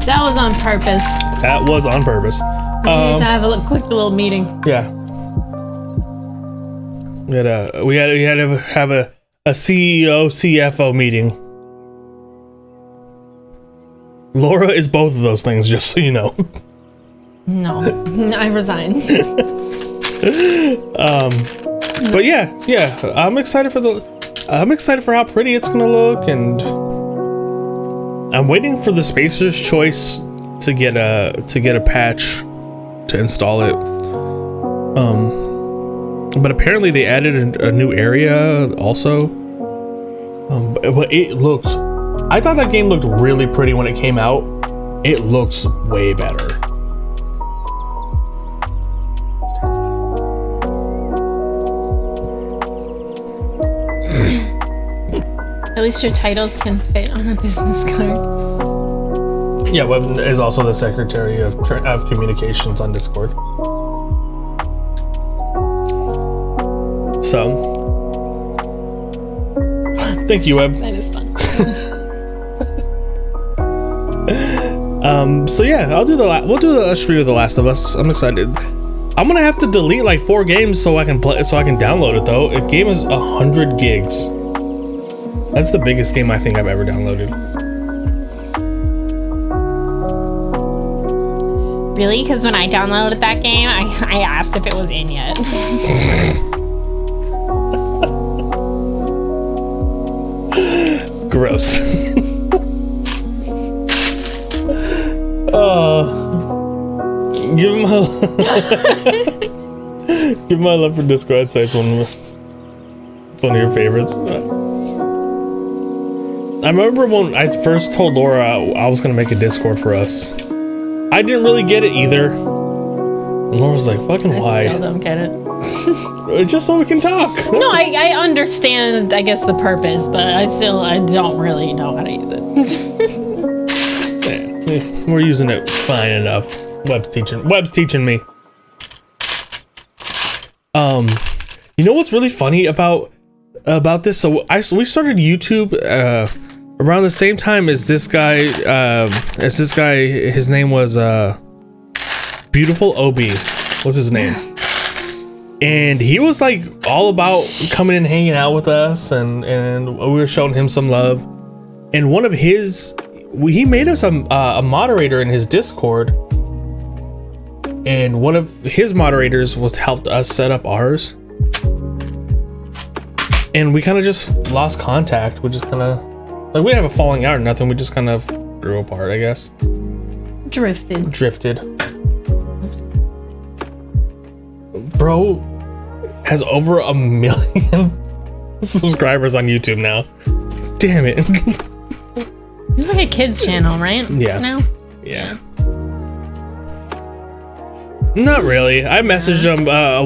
That was on purpose. that was on purpose. We need to have a quick little meeting. Yeah. We had to have a CEO CFO meeting. Laura is both of those things, just so you know. No, I resign. But yeah, I'm excited for how pretty it's gonna look, and I'm waiting for the Spacer's Choice to get a patch to install it. But apparently they added a new area also. But it looks. I thought that game looked really pretty when it came out. It looks way better. At least your titles can fit on a business card. Yeah, Webb is also the Secretary of Communications on Discord. So, thank you, Webb. That is fun. So yeah, we'll do the stream of The Last of Us. I'm excited. I'm gonna have to delete like 4 games so I can download it though. The game is 100 gigs. That's the biggest game I think I've ever downloaded. Really? Because when I downloaded that game, I asked if it was in yet. Gross. Give my love for Discord. I'd say it's one of your favorites. I remember when I first told Laura I was gonna make a Discord for us. I didn't really get it either. And Laura was like, "Fucking why?" I still don't get it. Just so we can talk. No, I understand, I guess, the purpose, but I don't really know how to use it. Yeah, we're using it fine enough. Webb's teaching me. You know what's really funny about this? So we started YouTube around the same time as this guy. His name was Beautiful Obi. What's his name? And he was like all about coming and hanging out with us, and we were showing him some love. And one of he made us a moderator in his Discord, and one of his moderators was helped us set up ours. And we kind of just lost contact. We just kind of like, we didn't have a falling out or nothing. We just kind of grew apart, I guess. Drifted. Bro has over 1 million subscribers on YouTube now. Damn it. It's like a kid's channel, right? Yeah. Now? Yeah. Not really. I messaged him a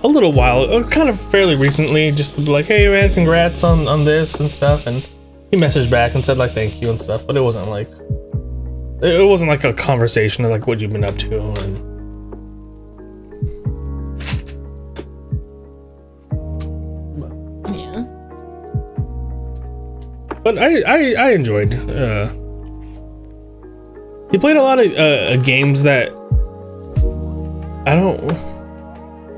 little while, kind of fairly recently, just to be like, hey man, congrats on this and stuff. And he messaged back and said like thank you and stuff, but it wasn't like a conversation of like what you've been up to. And Yeah. but I enjoyed. He played a lot of games that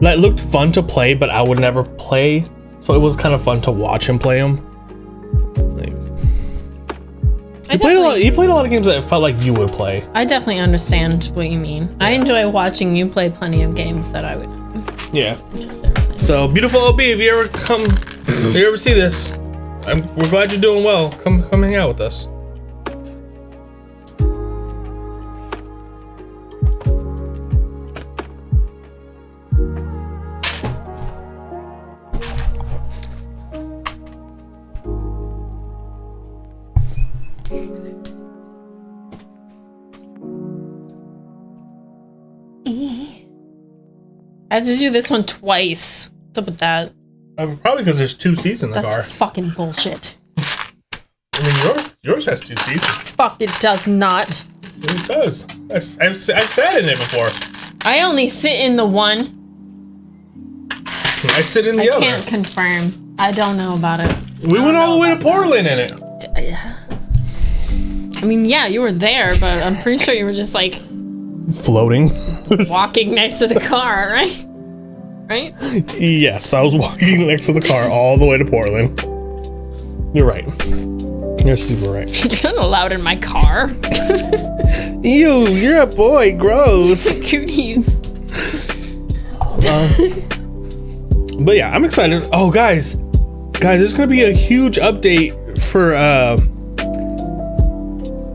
that looked fun to play, but I would never play. So it was kind of fun to watch him play them. Like, he played a lot of games that it felt like you would play. I definitely understand what you mean. Yeah. I enjoy watching you play plenty of games that I would. Yeah. So beautiful OB, if you ever see this, we're glad you're doing well. Come hang out with us. I had to do this one twice. What's up with that? Probably because there's 2 seats in the car. That's fucking bullshit. I mean, yours has 2 seats. Fuck, it does not. It does. I've sat in it before. I only sit in the one. I sit in the other. I can't confirm. I don't know about it. We went all the way to Portland in it. I mean, yeah, you were there, but I'm pretty sure you were just like floating, walking next to the car, right? Right? Yes, I was walking next to the car all the way to Portland. You're right. You're super right. You're not allowed in my car. Ew, you're a boy. Gross. Cooties. But yeah, I'm excited. Oh, guys, there's gonna be a huge update for.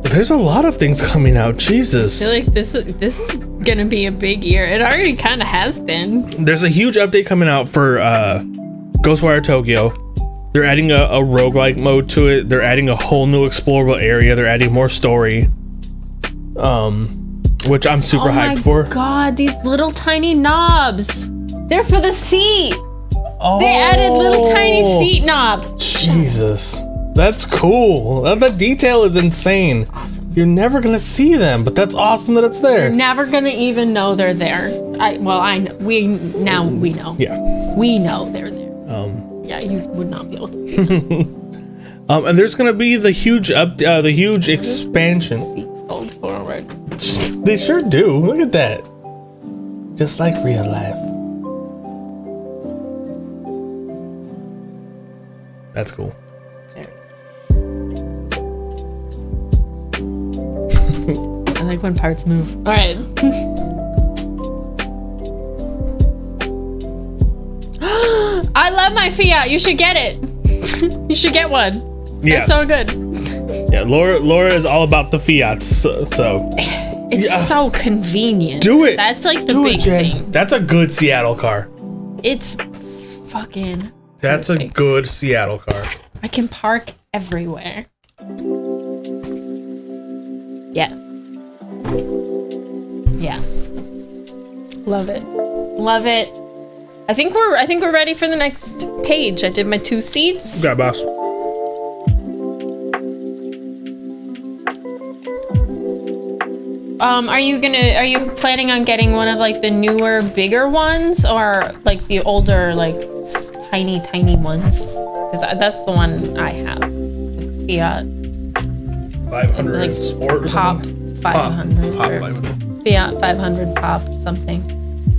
There's a lot of things coming out. Jesus. I feel like this is gonna be a big year. It already kind of has been. There's a huge update coming out for Ghostwire Tokyo. They're adding a roguelike mode to it. They're adding a whole new explorable area. They're adding more story. Which I'm super hyped for. Oh my god, these little tiny knobs. They're for the seat. Oh. They added little tiny seat knobs. Jesus. That's cool. That detail is insane. Awesome. You're never gonna see them, but that's awesome that it's there. You're never gonna even know they're there. I know. We know. Yeah. We know they're there. Yeah, you would not be able to see them. And there's gonna be the huge expansion. Seats fold forward. They sure do. Look at that. Just like real life. That's cool. I like when parts move. All right. I love my Fiat. You should get it. You should get one. Yeah. They're so good. Yeah, Laura is all about the Fiats. So. It's so convenient. Do it. That's like the big thing. That's a good Seattle car. It's fucking. That's perfect. A good Seattle car. I can park everywhere. Yeah. Yeah. Love it. Love it. I think we're ready for the next page. I did my 2 seats. Got boss. Are you planning on getting one of like the newer, bigger ones, or like the older, like tiny ones? Because that's the one I have. Fiat 500 like Sport or Pop something? 500. Pop or 500. Fiat 500 Pop or something.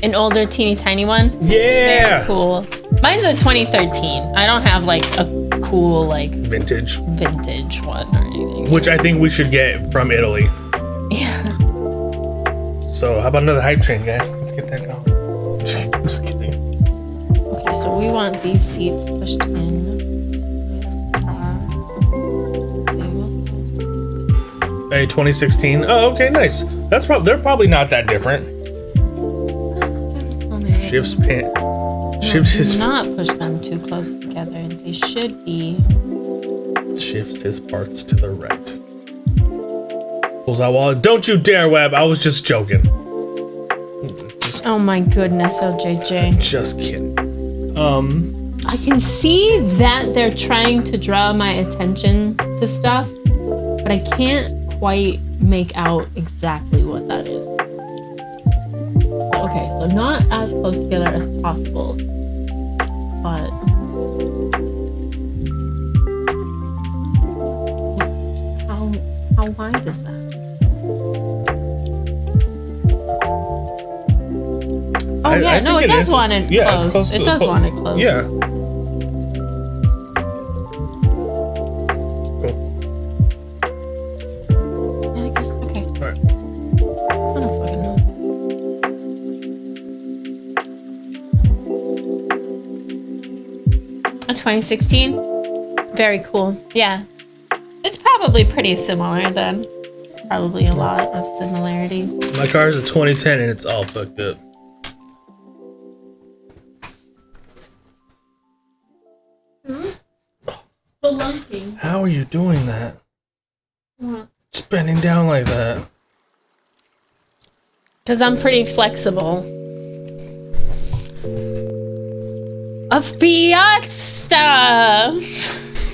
An older, teeny tiny one. Yeah. Very cool. Mine's a 2013. I don't have like a cool like vintage one or anything. Which I think we should get from Italy. Yeah. So how about another hype train, guys? Let's get that going. I'm just kidding. Okay, so we want these seats pushed in. A 2016. Oh, okay, nice. They're probably not that different. Shifts pan. Shifts his. Not push them too close together. They should be. Shifts his parts to the right. Pulls out wallet. Don't you dare, Webb. I was just joking. Oh my goodness, OJJ. Just kidding. I can see that they're trying to draw my attention to stuff, but I can't quite make out exactly what that is. Okay, so not as close together as possible, but how wide is that? Oh yeah, no, it does want it close. It does want it close. Yeah. Cool. Yeah, I guess. Okay. All right. I don't fucking know. A 2016. Very cool. Yeah. It's probably pretty similar then. There's probably a lot of similarities. My car is a 2010 and it's all fucked up. Spelunking. How are you doing that? What? Just bending down like that. Because I'm pretty flexible. A Fiatsta!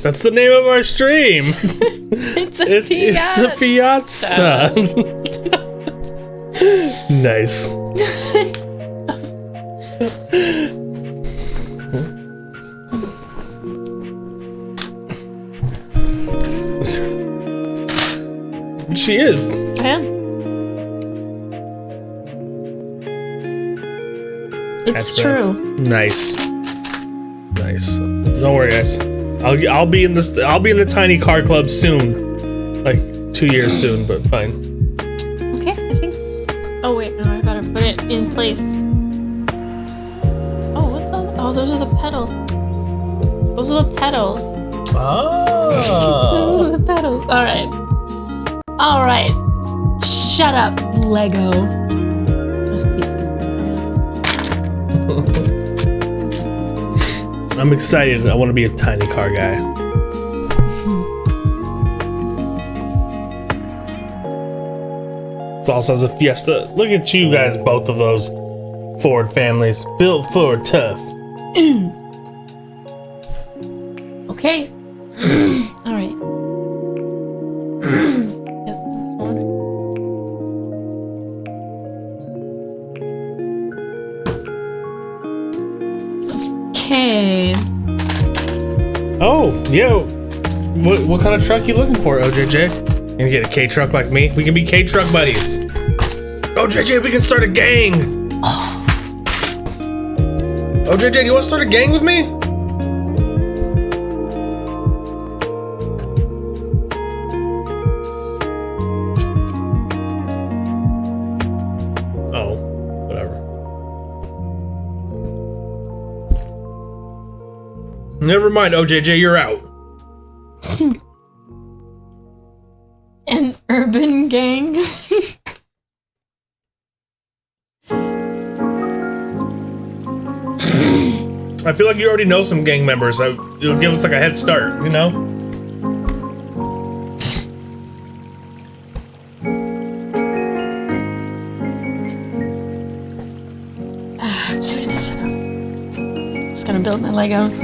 That's the name of our stream. It's a Fiat. It's a Fiatsta. Nice. She is. I am. It's That's right. true. Nice. Nice. Don't worry, guys. I'll be in the tiny car club soon. Like 2 years soon, but fine. Okay, I think. Oh wait, no, I gotta put it in place. Oh, what's that? Oh, those are the pedals. Those are the pedals. Those Oh. are the pedals. All right. All right. Shut up, Lego. Those pieces. I'm excited. I want to be a tiny car guy. This also has a Fiesta. Look at you guys, both of those Ford families. Built Ford tough. Okay. All right. Yes, that's water. Okay. Oh, yo. What kind of truck you looking for, OJJ? You gonna get a K truck like me? We can be K truck buddies. OJJ, we can start a gang. OJJ, do you want to start a gang with me? Oh, whatever. Never mind, OJJ, you're out. An urban gang. I feel like you already know some gang members. So it'll give us like a head start, you know? I'm just gonna sit up. I'm just gonna build my Legos.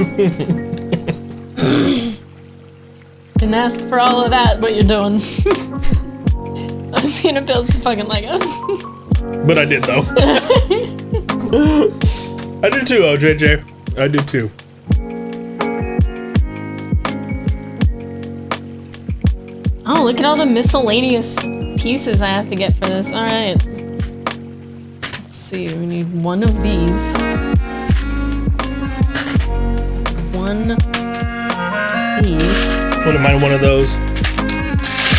Didn't ask for all of that, what you're doing. I'm just gonna build some fucking Legos. But I did though. I do too, OJJ. I do too. Oh, look at all the miscellaneous pieces I have to get for this. All right. Let's see. We need one of these. One of these. Wouldn't mind one of those.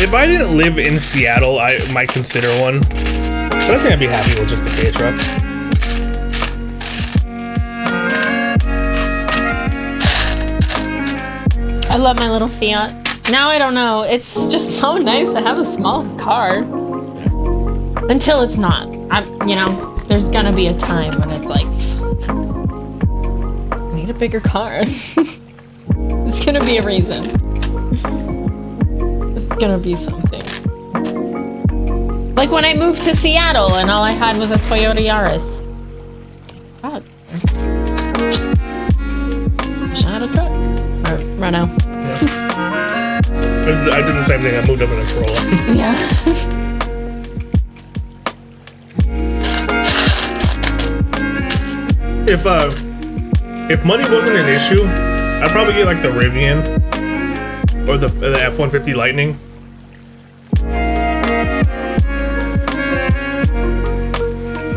If I didn't live in Seattle, I might consider one. But I think I'd be happy with just a K truck. I love my little Fiat. Now I don't know. It's just so nice to have a small car. Until it's not. There's gonna be a time when it's like, I need a bigger car. It's gonna be a reason. It's gonna be something. Like when I moved to Seattle and all I had was a Toyota Yaris. God. Wish I had a truck. Right now. I did the same thing. I moved up in a Corolla. Yeah. If money wasn't an issue, I'd probably get like the Rivian or the F-150 Lightning.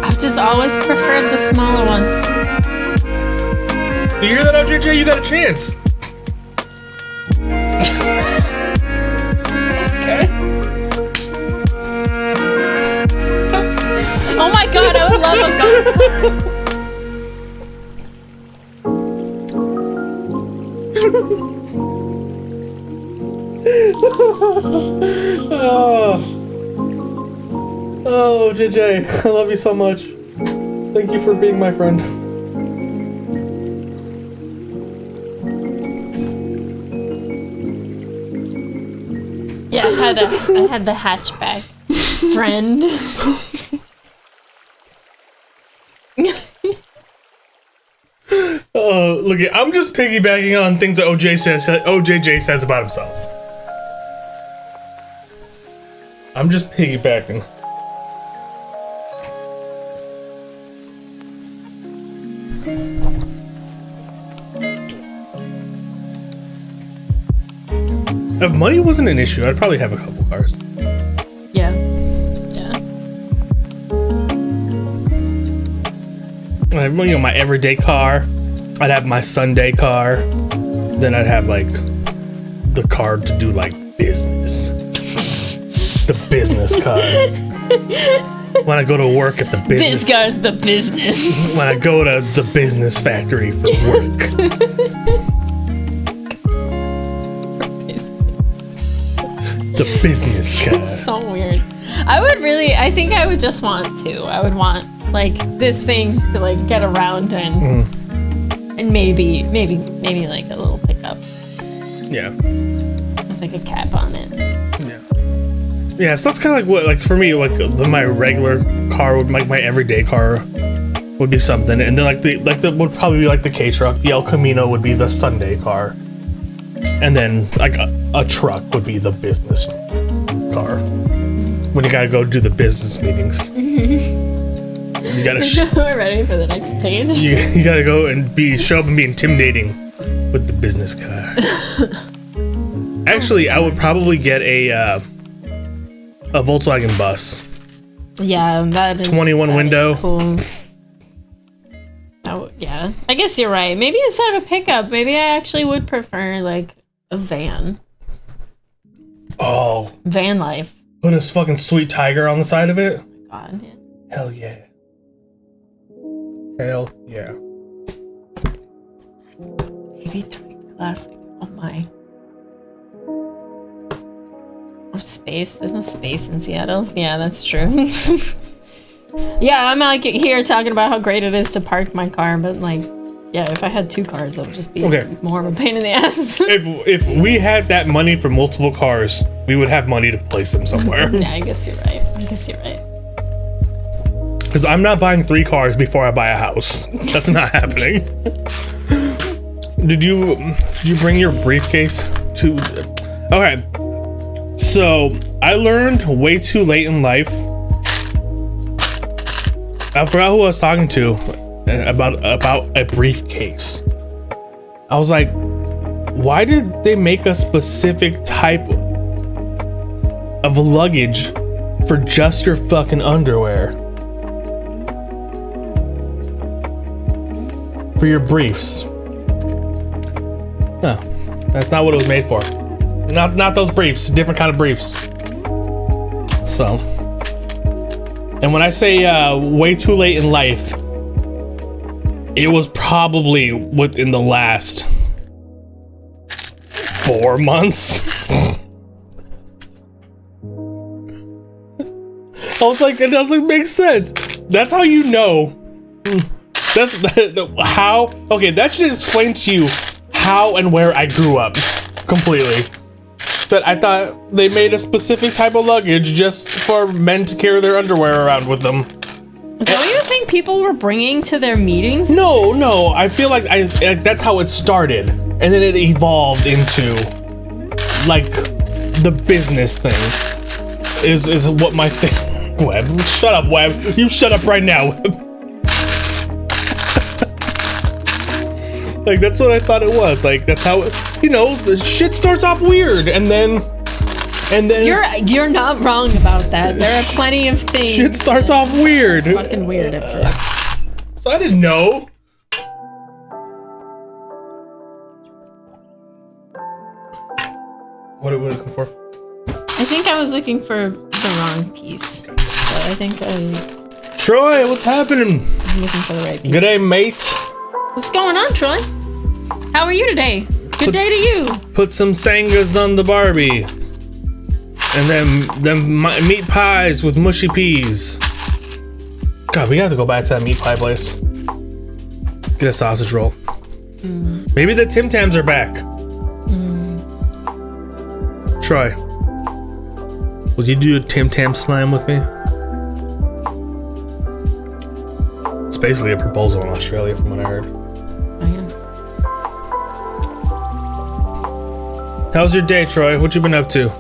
I've just always preferred the smaller ones. You hear that, JJ? You got a chance. Okay. Oh my god, I would love a golf cart. Oh, JJ, I love you so much. Thank you for being my friend. Yeah, I had the hatchback friend. Oh, look at, I'm just piggybacking on things that OJJ says about himself. I'm just piggybacking. If money wasn't an issue, I'd probably have a couple cars. Yeah. Yeah. You know, my everyday car. I'd have my Sunday car. Then I'd have like the car to do like business. The business car. When I go to work at the business. This car's the business. When I go to the business factory for work. The business car. So weird. I think I would just want two. I would want like this thing to like get around and maybe like a little pickup Yeah. with like a cap on it. Yeah. Yeah, so that's kind of like what, like for me, like my regular car would, like my everyday car would be something, and then like the would probably be like the K truck. The El Camino would be the Sunday car, and then like a truck would be the business car. When you gotta go do the business meetings, you gotta. We're ready for the next page. You gotta go and show up and be intimidating with the business car. Actually, I would probably get a Volkswagen bus. Yeah, that is 21 window. Is cool. Yeah, I guess you're right. Maybe instead of a pickup, maybe I actually would prefer like a van. Oh, van life. Put a fucking sweet tiger on the side of it. God, yeah. Hell yeah. Hell yeah. Maybe Twig Classic. Oh my. Or space. There's no space in Seattle. Yeah, that's true. Yeah, I'm like here talking about how great it is to park my car, but like, yeah, if I had two cars, that would just be more of a pain in the ass. If we had that money for multiple cars, we would have money to place them somewhere. Yeah, I guess you're right. Because I'm not buying 3 cars before I buy a house. That's not happening. Did you bring your briefcase to? Okay. So I learned way too late in life. I forgot who I was talking to about a briefcase. I was like, why did they make a specific type of luggage for just your fucking underwear? For your briefs. No, that's not what it was made for. Not those briefs, different kind of briefs. So, and when I say way too late in life, it was probably within the last 4 months. I was like, it doesn't make sense. That's how you know. That's how. Okay, that should explain to you how and where I grew up completely. That I thought they made a specific type of luggage just for men to carry their underwear around with them. Is that what you think people were bringing to their meetings? No. I feel like that's how it started, and then it evolved into like the business thing. Is what my thing. Web, shut up, Web. You shut up right now, Web. Like that's what I thought it was. Like that's how the shit starts off weird, and then you're not wrong about that. There are plenty of things. Shit starts off weird. Fucking weird at first. So I didn't know. What are we looking for? I think I was looking for the wrong piece. So I think Troy, what's happening? I'm looking for the right piece. Good day, mate. What's going on, Troy? How are you today? Good day to you. Put some sangas on the Barbie. And then meat pies with mushy peas. God, we have to go back to that meat pie place. Get a sausage roll. Maybe the Tim Tams are back. Troy, will you do a Tim Tam slam with me? It's basically a proposal in Australia, from what I heard. How's your day, Troy? What you been up to?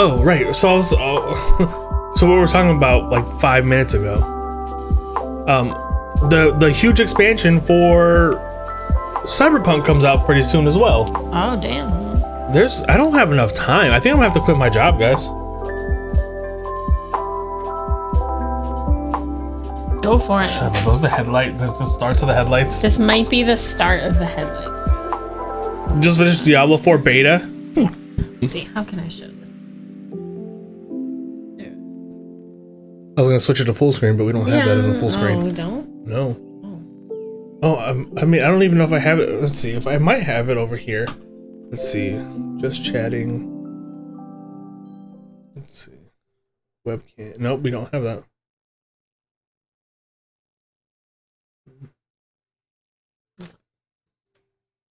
Oh, right. So so what we were talking about like 5 minutes ago. The huge expansion for Cyberpunk comes out pretty soon as well. Oh, damn. I don't have enough time. I think I'm gonna have to quit my job, guys. Go for it. Are those the headlights? The starts of the headlights? This might be the start of the headlights. Just finished Diablo 4 beta. Let's see, how can I show this? I was gonna switch it to full screen, but we don't have that in the full screen. No, we don't? No. Oh, I mean, I don't even know if I have it. Let's see. If I might have it over here. Let's see. Just chatting. Let's see. Webcam. Nope, we don't have that.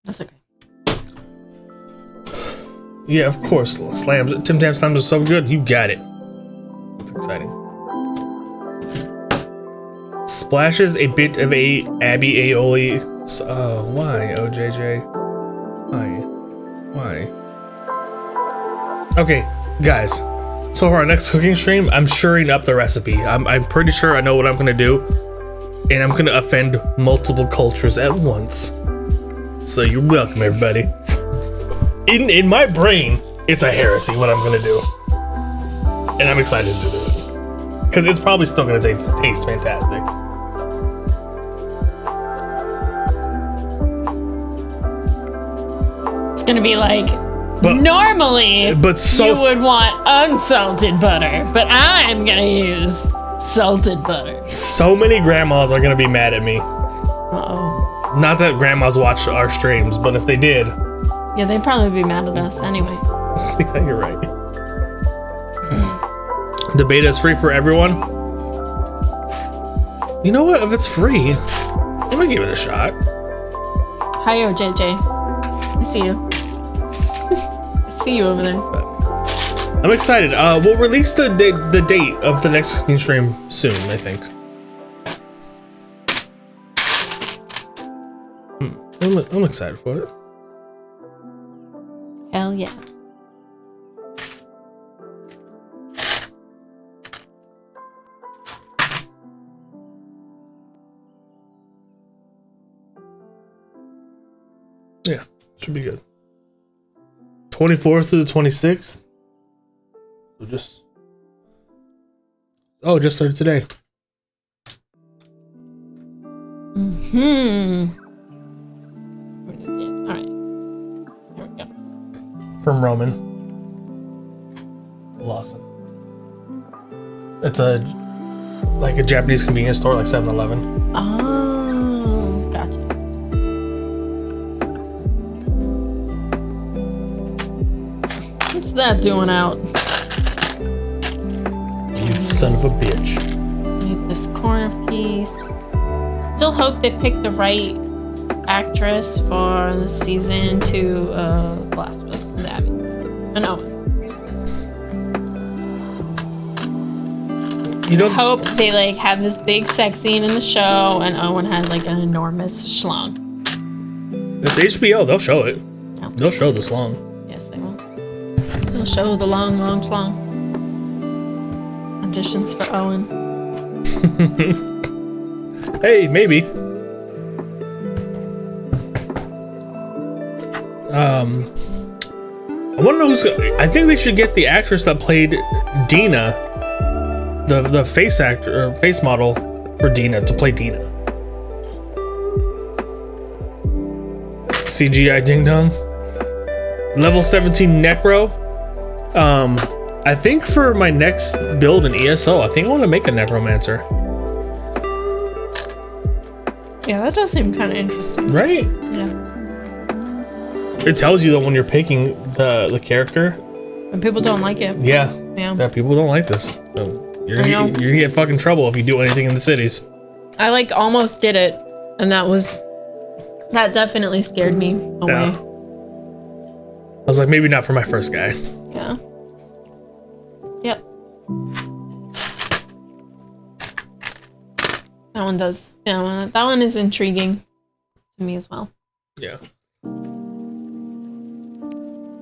That's okay. Yeah, of course. Slams. Tim Tam slams are so good. You got it. That's exciting. Splashes a bit of a Abby aioli. Why, OJJ? Why? Okay, guys. So for our next cooking stream, I'm shoring up the recipe. I'm pretty sure I know what I'm gonna do, and I'm gonna offend multiple cultures at once. So you're welcome, everybody. In my brain, it's a heresy what I'm gonna do, and I'm excited to do it because it's probably still gonna taste fantastic. It's gonna be like, normally you would want unsalted butter, but I'm gonna use salted butter. So many grandmas are gonna be mad at me. Uh-oh. Not that grandmas watch our streams, but if they did, yeah, they'd probably be mad at us anyway. Yeah, you're right. The beta is free for everyone. You know what? If it's free, I'm gonna give it a shot. Hi, JJ. I see you. I see you over there. I'm excited. We'll release the date of the next cooking stream soon, I think. I'm excited for it. Hell yeah. Yeah, should be good. 24th through the 26th. So just started today. All right. Here we go. From Roman Lawson. It's a Japanese convenience store like 7-Eleven. Oh, gotcha. What's that doing out? You son of a bitch. Need this corner piece. Still hope they pick the right actress for the season 2 Last of Us. No. You I don't. hope they like have this big sex scene in the show, and Owen has like an enormous schlong. It's HBO. They'll show it. No. They'll show the slong. Yes, they will. They'll show the long, long schlong. Auditions for Owen. Hey, maybe. I want to know who's. I think they should get the actress that played Dina, the face actor or face model for Dina to play Dina. CGI ding dong. Level 17 Necro. I think for my next build in ESO, I think I want to make a Necromancer. Yeah, that does seem kind of interesting. Right? Yeah. It tells you that when you're picking the character. And people don't like it. Yeah. Yeah. That people don't like this. So you're gonna get fucking trouble if you do anything in the cities. I like almost did it, and that definitely scared me away. Yeah. I was like, maybe not for my first guy. Yeah. Yep. That one does. Yeah, that one is intriguing to me as well. Yeah.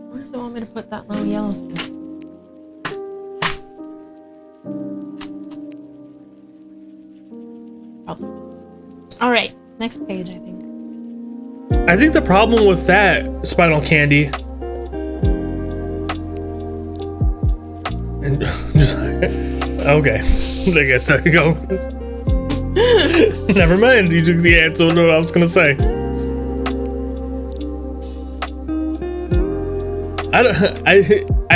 Where does it want me to put that little yellow thing? Probably. All right, next page, I think. I think the problem with that Spinal Candy and just okay, I guess there you go. Never mind. You took the answer. What I was gonna say. I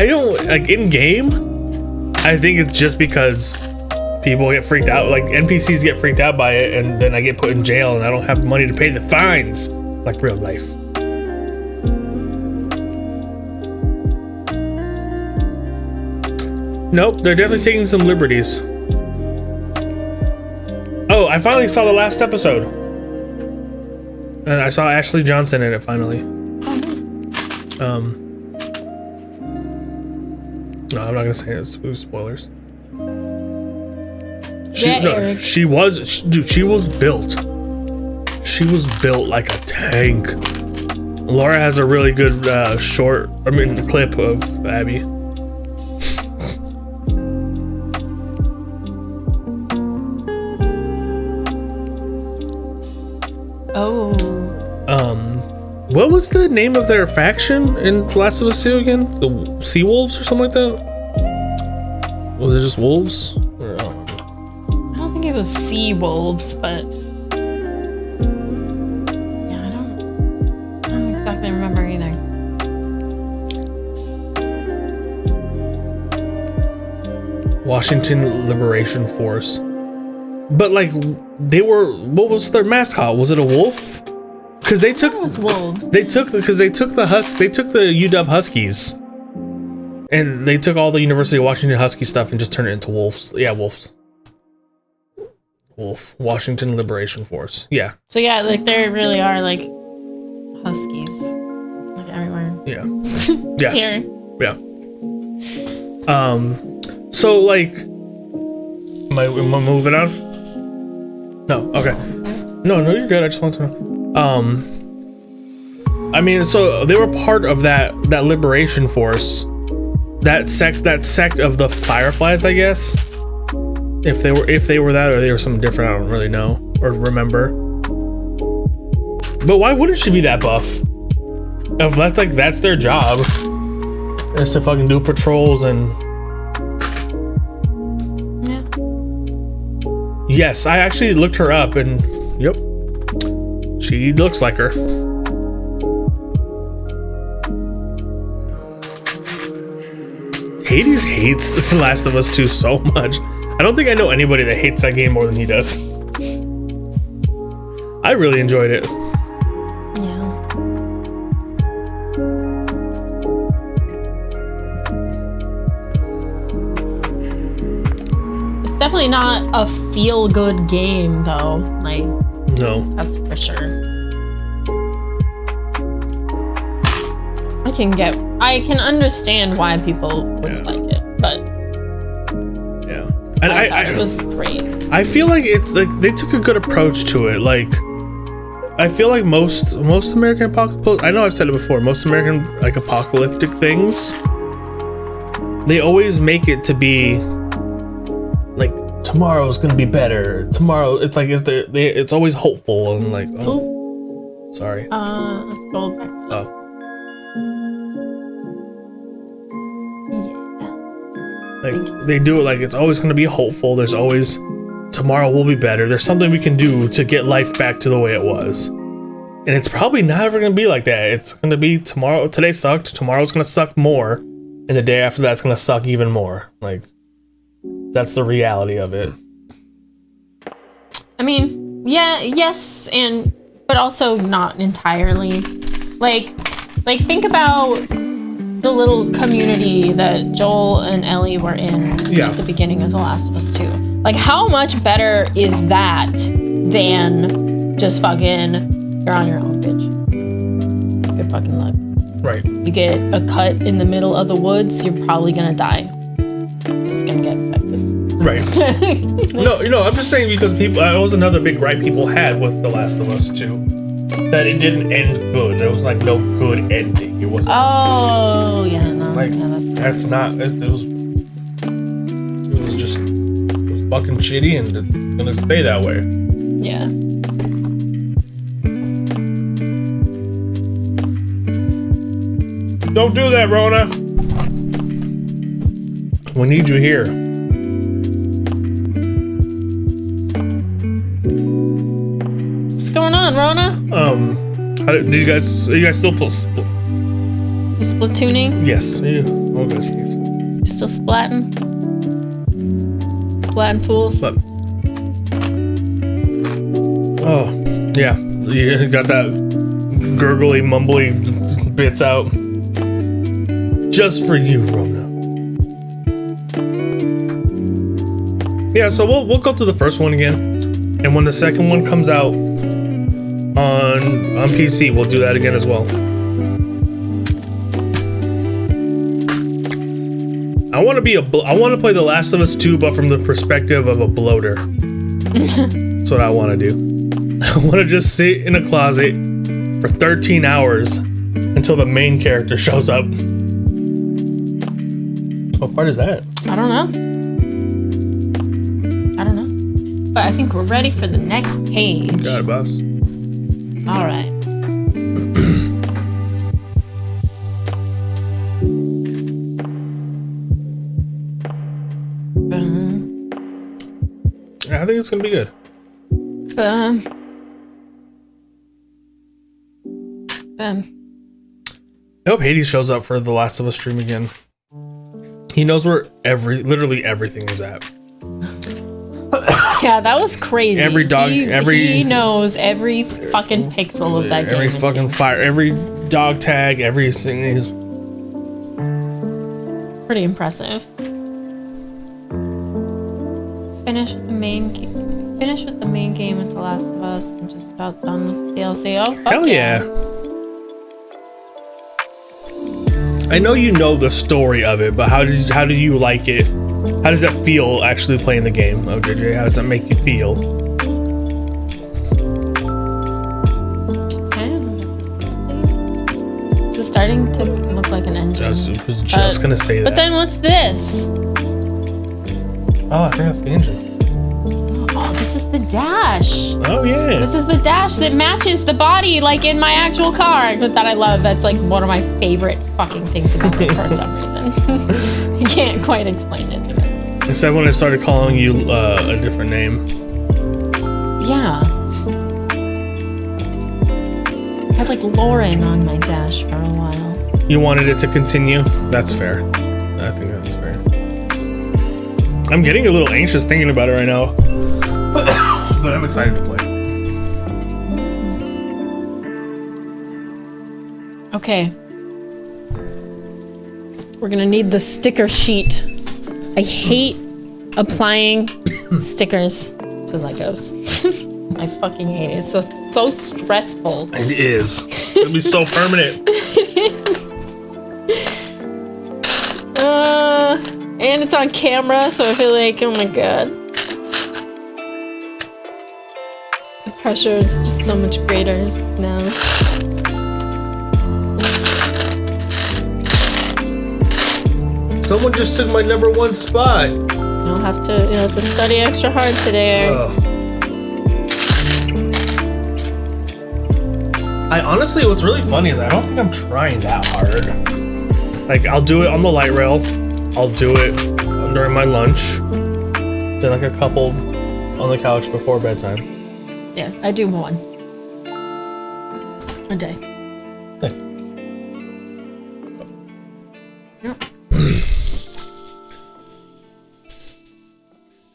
don't like in game. I think it's just because people get freaked out. Like NPCs get freaked out by it, and then I get put in jail, and I don't have money to pay the fines like real life. Nope, they're definitely taking some liberties. Oh, I finally saw the last episode. And I saw Ashley Johnson in it finally. No, I'm not gonna say it. Spoilers. Eric. She was built. She was built like a tank. Laura has a really good clip of Abby. Oh. What was the name of their faction in The Last of Us 2 again? The Sea Wolves or something like that? Was it just wolves? Or, I don't think it was sea wolves, but yeah, I don't exactly remember either. Washington Liberation Force. But like what was their mascot? Was it a wolf? Because they took It was wolves. the UW Huskies, and they took all the University of Washington Husky stuff and just turned it into wolves. Yeah, wolves. Wolf. Washington Liberation Force. Yeah. So yeah, like there really are like huskies, like everywhere. Yeah. Yeah. Here. Yeah. So like, am I moving on? No. Okay. No, you're good. I just want to know. I mean, so they were part of that liberation force, that sect of the Fireflies, I guess. If they were that, or they were something different, I don't really know or remember. But why wouldn't she be that buff? If that's their job, is to fucking do patrols and. Yeah. Yes, I actually looked her up, and yep. She looks like her. Hades hates The Last of Us 2 so much. I don't think I know anybody that hates that game more than he does. I really enjoyed it. Yeah. It's definitely not a feel-good game, though. Like. No. That's for sure. I can understand why people wouldn't like it, but Yeah. And I thought it was great. I feel like it's like they took a good approach to it. Like, I feel like most American apocalypse. I know I've said it before. Most American like apocalyptic things, they always make it to be like tomorrow's gonna be better. Tomorrow, it's like it's always hopeful and like. Oh, sorry. Let's go back. Oh. Yeah. Like they do it like it's always gonna be hopeful. There's always tomorrow will be better. There's something we can do to get life back to the way it was. And it's probably not ever gonna be like that. It's gonna be tomorrow. Today sucked. Tomorrow's gonna suck more, and the day after that's gonna suck even more. Like that's the reality of it. I mean, yeah, yes, but also not entirely. Like think about the little community that Joel and Ellie were in at the beginning of The Last of Us 2. Like, how much better is that than just fucking, you're on your own, bitch. Good fucking luck. Right. You get a cut in the middle of the woods, you're probably gonna die. It's gonna get infected. Right. No, I'm just saying because that was another big gripe people had with The Last of Us 2. That it didn't end good. There was like no good ending. It wasn't. Oh yeah, no. Like yeah, that's not. It was fucking shitty, and it's gonna stay that way. Yeah. Don't do that, Rona. We need you here. What's going on, Rona? Are you guys still You splatooning? Yes. Okay, sneeze. You still splatting? Splatting fools? But, oh, yeah. You got that gurgly, mumbly bits out. Just for you, Rona. Yeah, so we'll go through the first one again. And when the second one comes out on PC, we'll do that again as well. I want to play The Last of Us 2, but from the perspective of a bloater. That's what I want to do. I want to just sit in a closet for 13 hours until the main character shows up. What part is that? I don't know. But I think we're ready for the next page. Got it, boss. All right. Yeah, I think it's gonna be good. I hope Hades shows up for the Last of Us stream again. He knows where literally everything is at. Yeah, that was crazy. Every dog, he knows every fucking pixel of that game. Every fucking fire, every dog tag, everything is pretty impressive. Finish with the main game with The Last of Us. I'm just about done with DLC. Oh, fuck hell yeah. I know you know the story of it, but how do you like it? How does that feel actually playing the game? Oh, JJ, how does that make you feel? Is it starting to look like an engine? I was just gonna say that. But then what's this? Oh, I think that's the engine. Oh, this is the dash. Oh yeah. This is the dash that matches the body like in my actual car that I love. That's like one of my favorite fucking things about it for some reason. You can't quite explain it. Except when I started calling you a different name. Yeah. I had like Lauren on my dash for a while. You wanted it to continue? That's fair. I think that's fair. I'm getting a little anxious thinking about it right now. But I'm excited to play. Okay. We're gonna need the sticker sheet. I hate applying stickers to Legos. I fucking hate it. It's so stressful. It is. It's gonna be so permanent. And it's on camera, so I feel like, oh my god. The pressure is just so much greater now. Someone just took my #1 spot. You'll have to study extra hard today. I honestly, what's really funny is I don't think I'm trying that hard. Like, I'll do it on the light rail. I'll do it during my lunch. Then like a couple on the couch before bedtime. Yeah, I do one a day. Nice. Yep.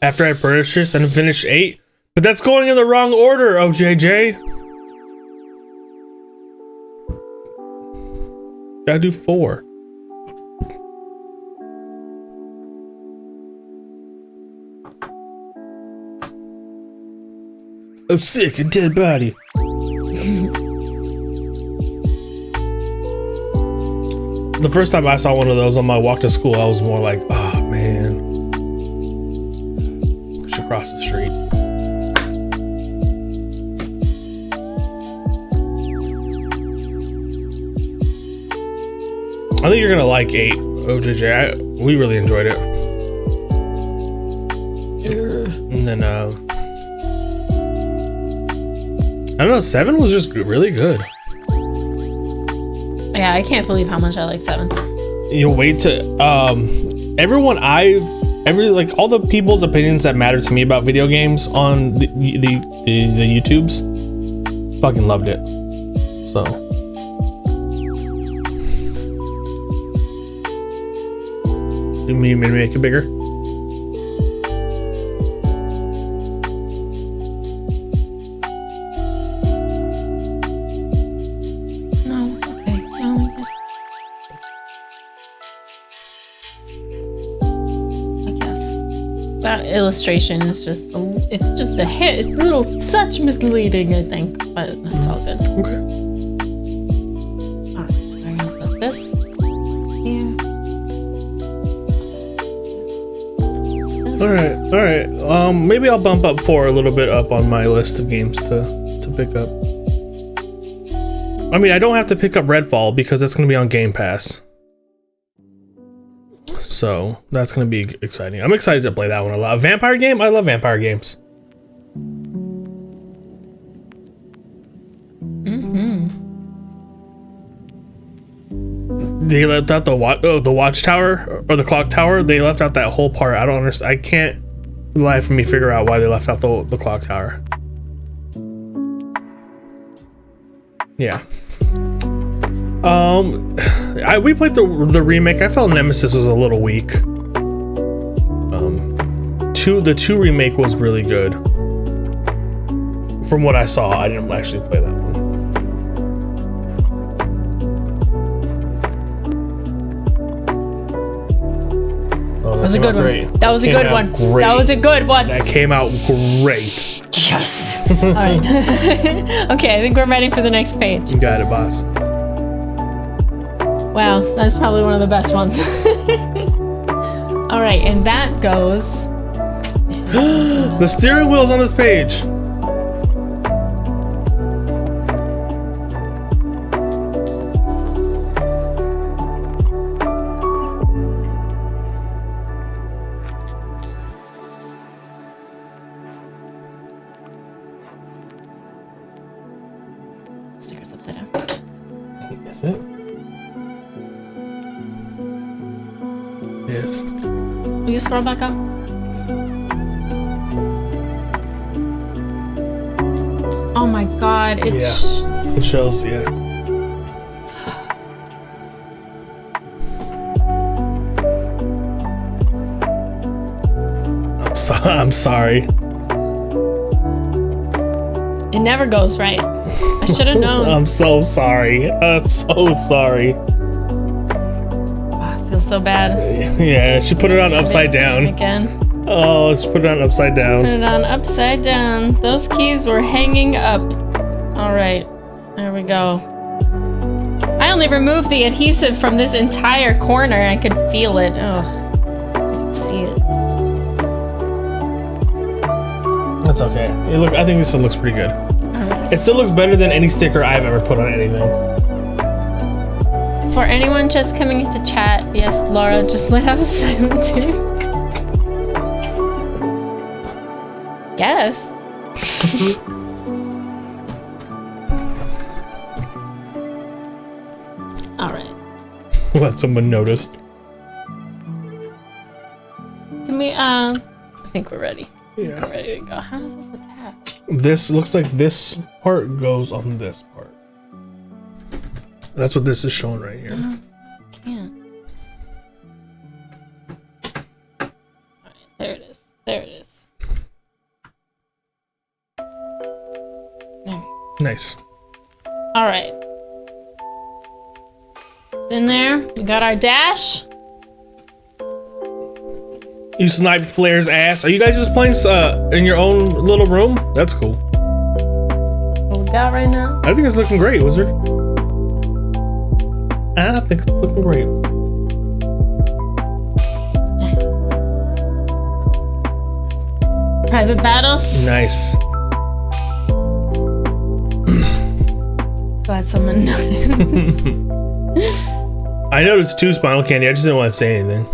After I purchased and finished 8, but that's going in the wrong order, OJJ. Gotta do 4. I'm sick and dead body. The first time I saw one of those on my walk to school, I was more like, oh man. I should cross the street. I think you're gonna like 8, OJJ. We really enjoyed it. And then, I don't know, 7 was just really good. Yeah, I can't believe how much I like 7. You wait to, everyone like all the people's opinions that matter to me about video games on the YouTubes fucking loved it. So. You mean me to make it bigger? No, okay. No, I guess. That illustration is just it's just a hit, it's a little such misleading, I think, but that's all good. Okay. Alright, so we're gonna put this here. All right. Maybe I'll bump up 4 a little bit up on my list of games to pick up. I mean, I don't have to pick up Redfall because that's going to be on Game Pass. So that's going to be exciting. I'm excited to play that one a lot. A vampire game? I love vampire games. They left out the watchtower or the clock tower. They left out that whole part. I don't understand. I can't lie for me figure out why they left out the clock tower. Yeah. We played the remake. I felt Nemesis was a little weak. The 2 remake was really good. From what I saw, I didn't actually play that one. That was a good one. That was a good one. That was a good one. That came out great. Yes. All right. Okay, I think we're ready for the next page. You got it, boss. Wow, that's probably one of the best ones. All right, and that goes. The steering wheel's on this page. Stickers upside down. Is it? Yes. Will you scroll back up? Oh my god, It shows, yeah. I'm sorry. It never goes right. I should have known. I'm so sorry. I'm so sorry. Oh, I feel so bad. Yeah, she put it on upside down. Again. Oh, let's put it on upside down. Put it on upside down. Those keys were hanging up. All right, there we go. I only removed the adhesive from this entire corner. I could feel it. Ugh. see it. That's okay. I think this one looks pretty good. Alright. It still looks better than any sticker I've ever put on anything. For anyone just coming into chat, yes, Laura just let out a silent tune. Guess. Alright. Let someone noticed. Can we, I think we're ready. Yeah. We're ready to go. How does this attach? This looks like this part goes on this part. That's what this is showing right here. Can't. Alright, there it is. There it is. There. Nice. Alright. In there, we got our dash. You sniped Flair's ass. Are you guys just playing in your own little room? That's cool. What we got right now? I think it's looking great, Wizard. I think it's looking great. Private battles. Nice. Glad someone noticed. I noticed 2 spinal candy. I just didn't want to say anything.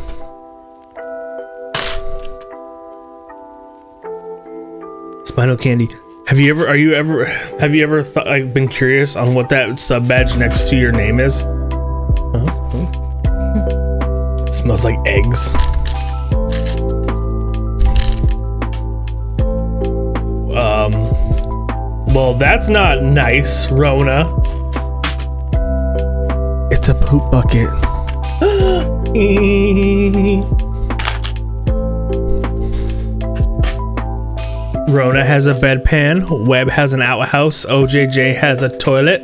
Spinal candy. Have you ever been curious on what that sub badge next to your name is? It smells like eggs. Well, that's not nice, Rona. It's a poop bucket. Rona has a bedpan. Webb has an outhouse. OJJ has a toilet.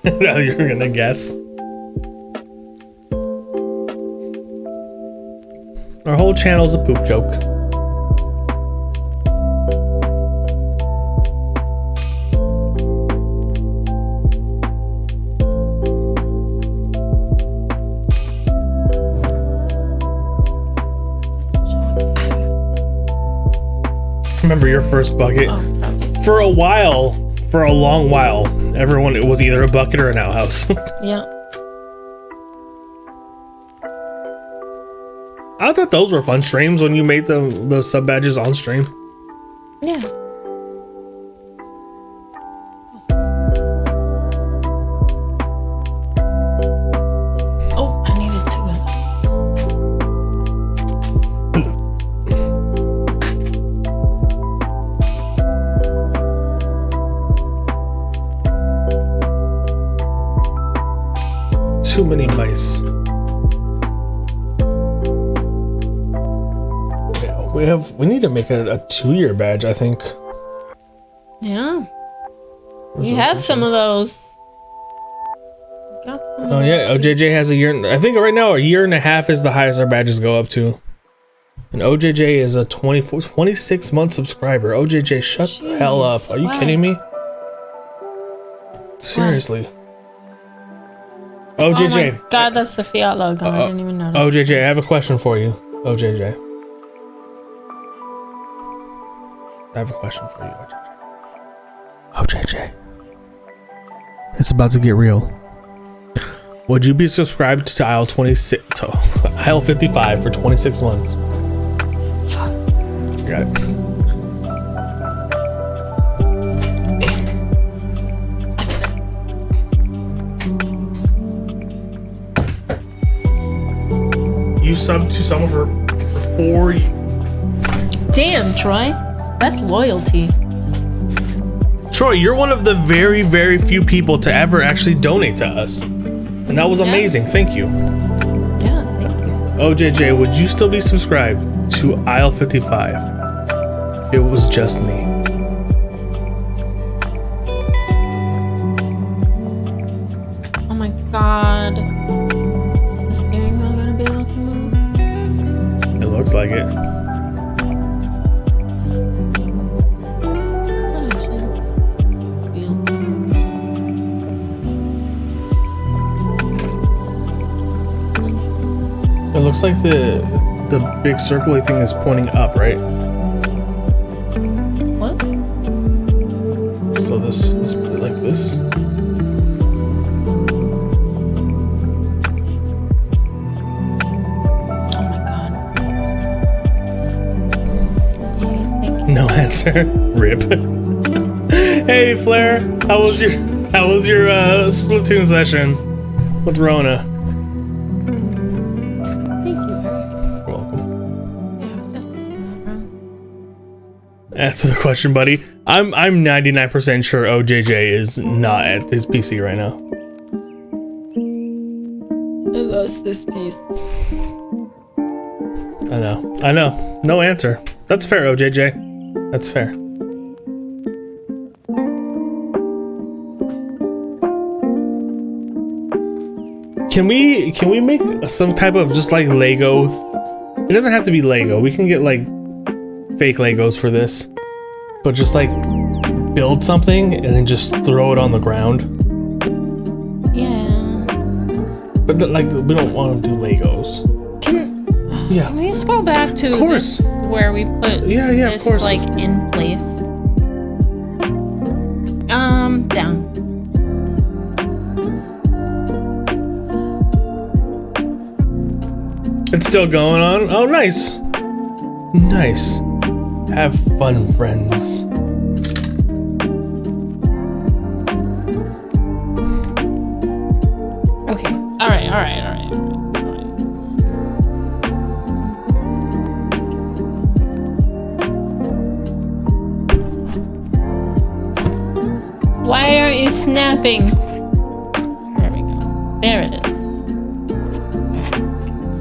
Now you're gonna guess. Our whole channel's a poop joke. Remember your first bucket? Oh, For a while, for a long while, everyone, it was either a bucket or an outhouse. yeah. I thought those were fun streams when you made the sub badges on stream. Yeah. Oh, I needed 2 of those. Too many mice. We need to make it a 2-year badge, I think. Yeah. You have some of those. Got some Oh yeah, OJJ has a year. I think right now a year and a half is the highest our badges go up to. And OJJ is a 26 month subscriber. OJJ, shut the hell up. Are you kidding me? Seriously. OJJ. Oh my god, that's the Fiat logo. I didn't even notice. OJJ, I have a question for you. OJJ. I have a question for you, OJJ. OJJ. It's about to get real. Would you be subscribed to aisle 26 to aisle 55 for 26 months? Fuck. Got it. You subbed to someone for 4 years. Damn, Troy. That's loyalty. Troy, you're one of the very, very few people to ever actually donate to us. And that was amazing. Thank you. Yeah, thank you. OJJ, would you still be subscribed to aisle 55 if it was just me? Oh my god. Is the steering wheel gonna be able to move? It looks like it. It looks like the the big circly thing is pointing up, right? What? So this like this. Oh my god. No answer. Rip. Hey Flair, how was your Splatoon session with Rona? Thank you. You're welcome. Yeah, I was definitely seeing that wrong. Answer the question, buddy. I'm 99% sure OJJ is not at his PC right now. I lost this piece. I know. No answer. That's fair, OJJ. That's fair. Can we make some type of just like Lego? It doesn't have to be Lego. We can get like fake Legos for this, but just like build something and then just throw it on the ground. Yeah. But like we don't want to do Legos. Can Yeah. we scroll back to Of course. this where we put Yeah, this of course. like in place? Down. It's still going on. Oh, nice. Nice. Have fun, friends. Okay. All right. Why aren't you snapping? There we go. There it is.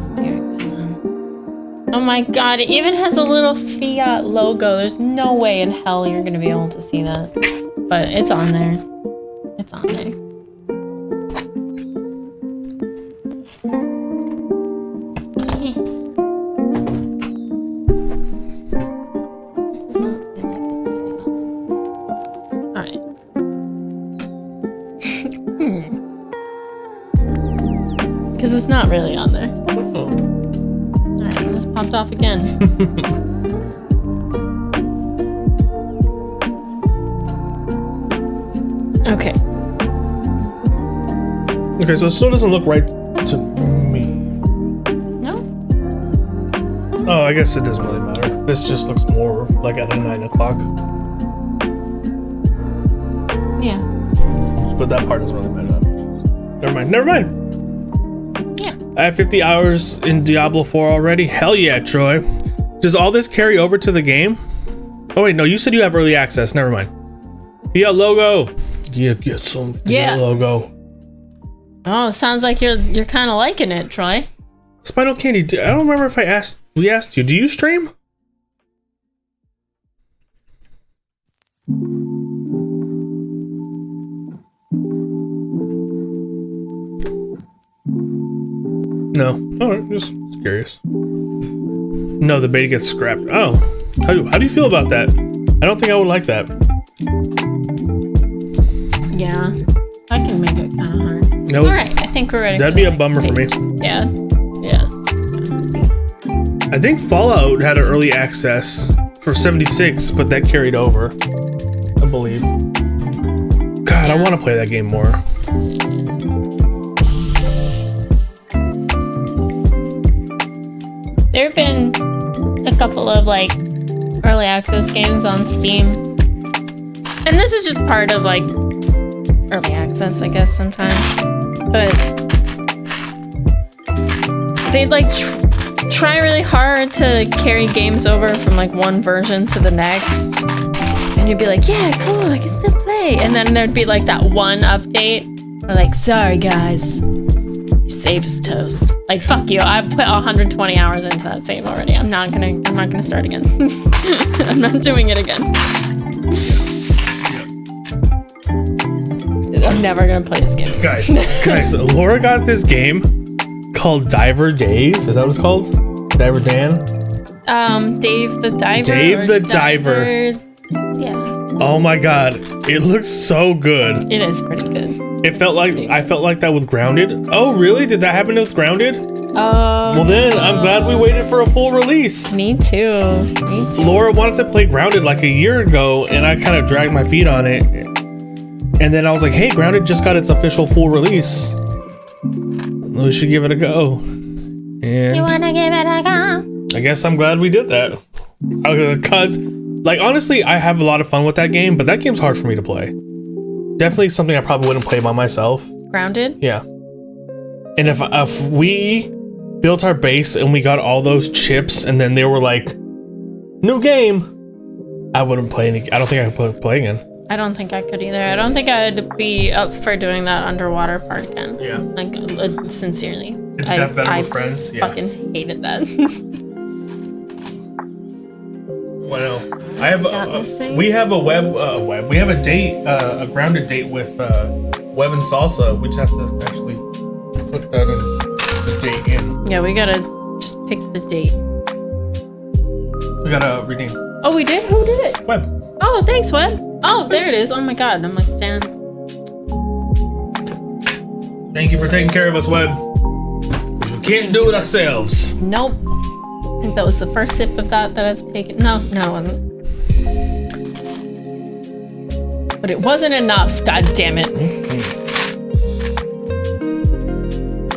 Steering wheel on. Oh my god, it even has a little Fiat logo. There's no way in hell you're gonna be able to see that. But it's on there. It's on there. Alright. Because it's not really on there. Alright, this popped off again. Okay. Okay, so it still doesn't look right to me. No? Oh, I guess it doesn't really matter. This just looks more like at a 9 o'clock. Yeah. But that part doesn't really matter that much. Never mind. Yeah. I have 50 hours in Diablo 4 already. Hell yeah, Troy. Does all this carry over to the game? Oh wait, no, you said you have early access. Never mind. Fiat logo. Yeah, get some Fiat logo. Oh, sounds like you're kind of liking it, Troy. Spinal Candy, I don't remember if we asked you. Do you stream? No. Alright, just curious. No, the beta gets scrapped. Oh. How do you feel about that? I don't think I would like that. Yeah. I can make it kind of hard. No. Alright, I think we're ready. That'd for be the a next bummer for me. page. Yeah. Yeah. I think Fallout had an early access for 76, but that carried over, I believe. God, I want to play that game more. There have been a couple of like early access games on Steam. And this is just part of like early access, I guess, sometimes. But they'd like try really hard to carry games over from like one version to the next. And you'd be like, yeah, cool, I can still play. And then there'd be like that one update. Or like, sorry guys, your save is toast. Like, fuck you, I put 120 hours into that save already. I'm not gonna start again. I'm not doing it again. I'm never gonna play this game. Guys, Laura got this game called Diver Dave. Is that what it's called? Diver Dan? Dave the Diver. Dave the Diver. Yeah. Oh my god, it looks so good. It is pretty good. It felt like I felt like that with Grounded. Oh really? Did that happen with Grounded? Well, then I'm glad we waited for a full release. Me too. Me too. Laura wanted to play Grounded like a year ago, and I kind of dragged my feet on it. And then I was like, hey, Grounded just got its official full release. We should give it a go. And You wanna give it a go? I guess I'm glad we did that. Because, like, honestly, I have a lot of fun with that game, but that game's hard for me to play. Definitely something I probably wouldn't play by myself. Grounded? Yeah. And if we built our base and we got all those chips and then they were like, new game, I wouldn't play any. I don't think I could play again. I don't think I could either. I don't think I'd be up for doing that underwater part again. Yeah. Like, sincerely. It's definitely better with friends. I fucking hated that. Well, I have we have a we have a date, a Grounded date with Web and Salsa. We just have to actually put that in the date in. Yeah, we gotta just pick the date. We gotta redeem. Oh, we did? Who did it? Web. Oh, thanks, Web. Oh, there it is. Oh my god, I'm like standing. Thank you for taking care of us, Web. We can't do it ourselves. Nope. I think that was the first sip of that I've taken. No, it wasn't. But it wasn't enough, god damn it.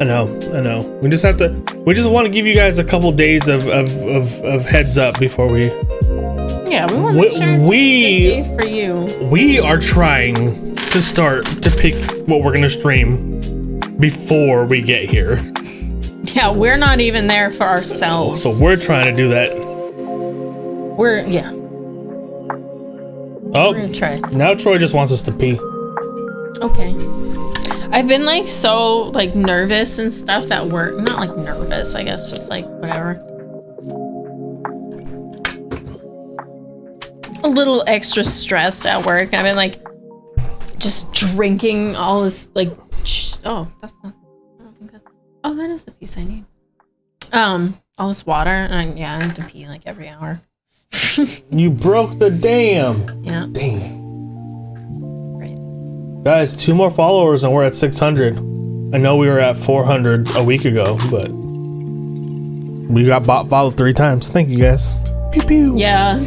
I know. We just want to give you guys a couple days of heads up before we. Yeah, we want to make sure it's a good day for you. We are trying to start to pick what we're gonna stream before we get here. Yeah, we're not even there for ourselves. So we're trying to do that. We're Oh, gonna try. now Troy just wants us to pee. Okay. I've been like so like nervous and stuff at work. Not like nervous, I guess, just like whatever. A little extra stressed at work. I've been like just drinking all this like oh, that's not I don't think that's oh, that is the piece I need. All this water and I have to pee like every hour. You broke the dam. Yeah. Dang. Right. Guys, 2 more followers and we're at 600. I know we were at 400 a week ago, but we got followed 3 times. Thank you guys. Pew pew. Yeah.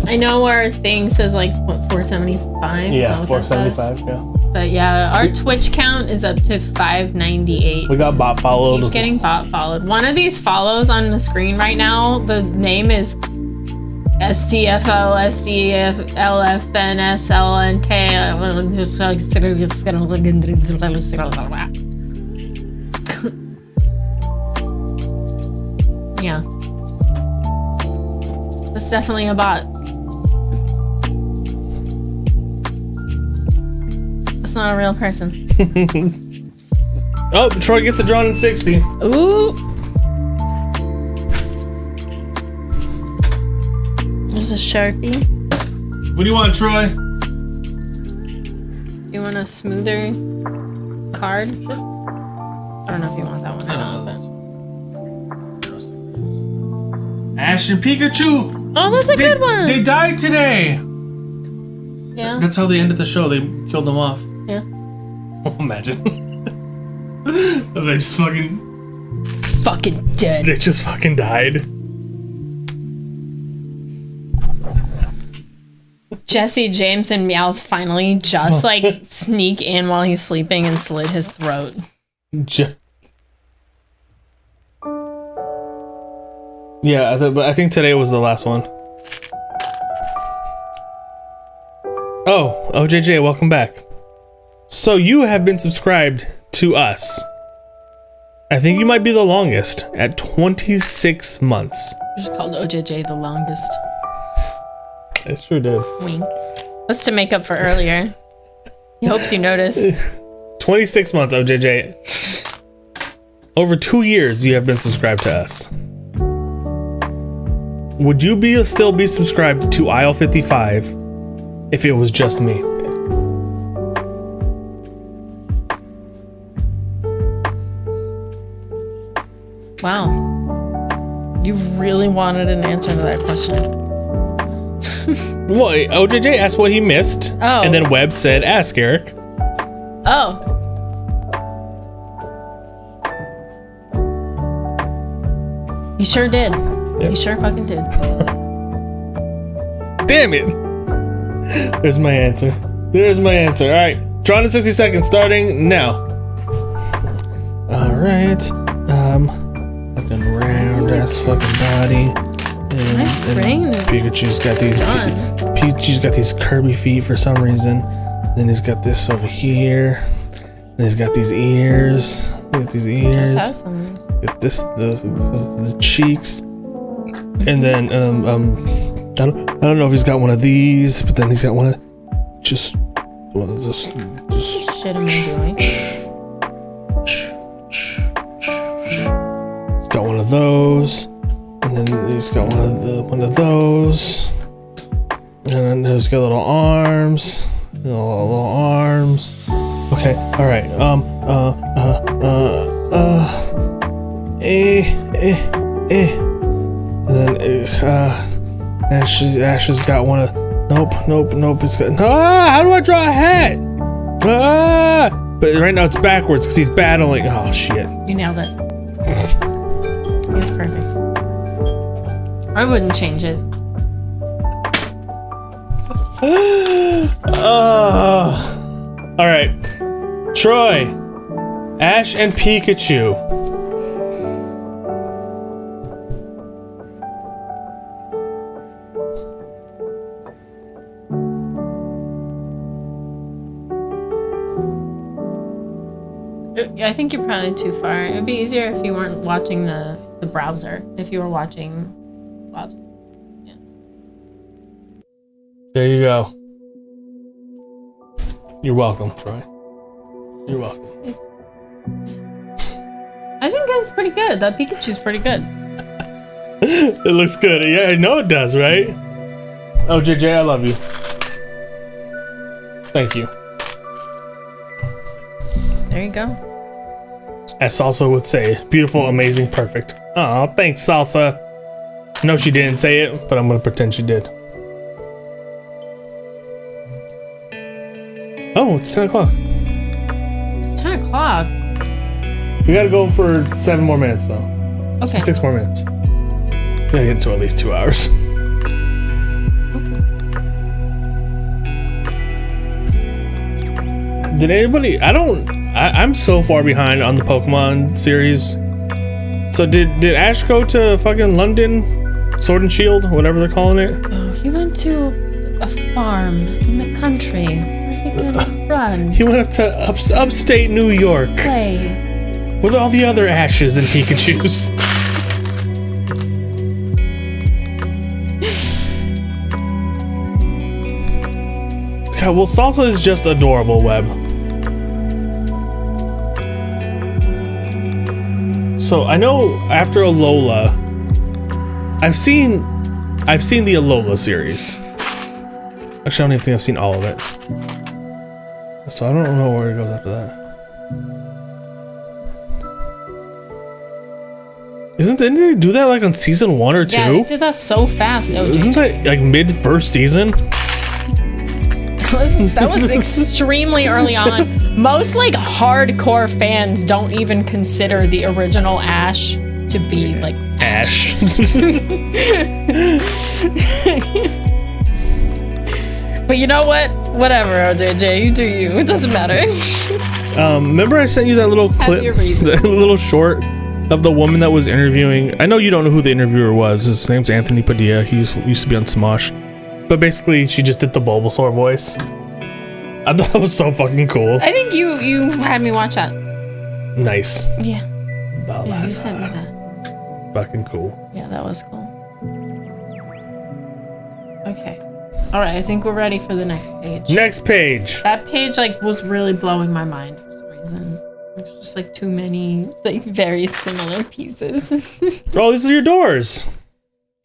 I know our thing says like what 475. Yeah, is that what that 475. says? Yeah. But yeah, our Twitch count is up to 598. We got bot followed. Keep getting bot followed. One of these follows on the screen right now, the name is STFL SDFLFNSLNK. Yeah. That's definitely a bot. That's not a real person. Oh, Troy gets a drawn in 60. Ooh. There's a Sharpie. What do you want, Troy? You want a smoother card? I don't know if you want that one or not, but... Ash and Pikachu! Oh, that's a good one! They died today! Yeah. That's how they ended the show. They killed them off. Yeah. Oh, imagine. They just fucking dead. They just fucking died. Jesse, James, and Meowth finally just like sneak in while he's sleeping and slit his throat. Yeah, but I think today was the last one. Oh, OJJ, welcome back. So you have been subscribed to us. I think you might be the longest at 26 months. You just called OJJ the longest. I sure did. Wink. That's to make up for earlier. He hopes you notice. 26 months, OJJ. Over 2 years you have been subscribed to us. Would you still be subscribed to Aisle 55 if it was just me? Wow. You really wanted an answer to that question. Well, OJJ asked what he missed. Oh. And then Webb said, ask Eric. Oh. He sure did. Yep. He sure fucking did. Damn it! There's my answer. There's my answer. All right, drawn in 60 seconds, starting now. All right. Fucking round ass fucking body. My brain is Pikachu's got these. done. Pikachu's got these Kirby feet for some reason. Then he's got this over here. Then he's got these ears. Look at these ears. Just have some. Get this, the cheeks, and then I don't know if he's got one of these, but then he's got one of just Shit am I doing? He's got one of those, and then he's got one of those, and then he's got little arms, little arms. Okay, all right. And then Ash has got one of. Nope. It's got. How do I draw a hat? But right now it's backwards because he's battling. Oh shit! You nailed it. It's perfect. I wouldn't change it. All right, Troy, Ash, and Pikachu. I think you're probably too far. It'd be easier if you weren't watching the browser. If you were watching flops. Yeah. There you go. You're welcome, Troy. You're welcome. I think that's pretty good. That Pikachu's pretty good. It looks good. Yeah, I know it does, right? Oh, JJ, I love you. Thank you. There you go. As Salsa would say, beautiful, amazing, perfect. Oh, thanks, Salsa. No, she didn't say it, but I'm gonna pretend she did. Oh, it's 10 o'clock. It's 10 o'clock. We gotta go for 7 more minutes, though. Okay. 6 more minutes. We gotta get into at least 2 hours. Did anybody? I'm so far behind on the Pokemon series. So did Ash go to fucking London? Sword and Shield, whatever they're calling it. Oh, he went to a farm in the country where he could run, He went up to upstate New York play. with all the other Ashes and Pikachus. God, well, Salsa is just adorable, Web. So I know after Alola, I've seen the Alola series. Actually, I don't even think I've seen all of it. So I don't know where it goes after that. Didn't they do that like on season 1 or 2? Yeah, they did that so fast, OJ. Isn't that like mid first season? That was extremely early on. Most like hardcore fans don't even consider the original Ash to be like Ash. But you know what? Whatever, OJJ, you do you. It doesn't matter. Remember I sent you that little clip, your reasons. that little short of the woman that was interviewing. I know you don't know who the interviewer was. His name's Anthony Padilla. He used to be on Smosh. But basically, she just did the Bulbasaur voice. I thought that was so fucking cool. I think you had me watch that. Nice. Yeah. Yeah, you sent me that. Fucking cool. Yeah, that was cool. Okay. All right, I think we're ready for the next page. Next page. That page like was really blowing my mind for some reason. There's just like too many like very similar pieces. Oh, these are your doors.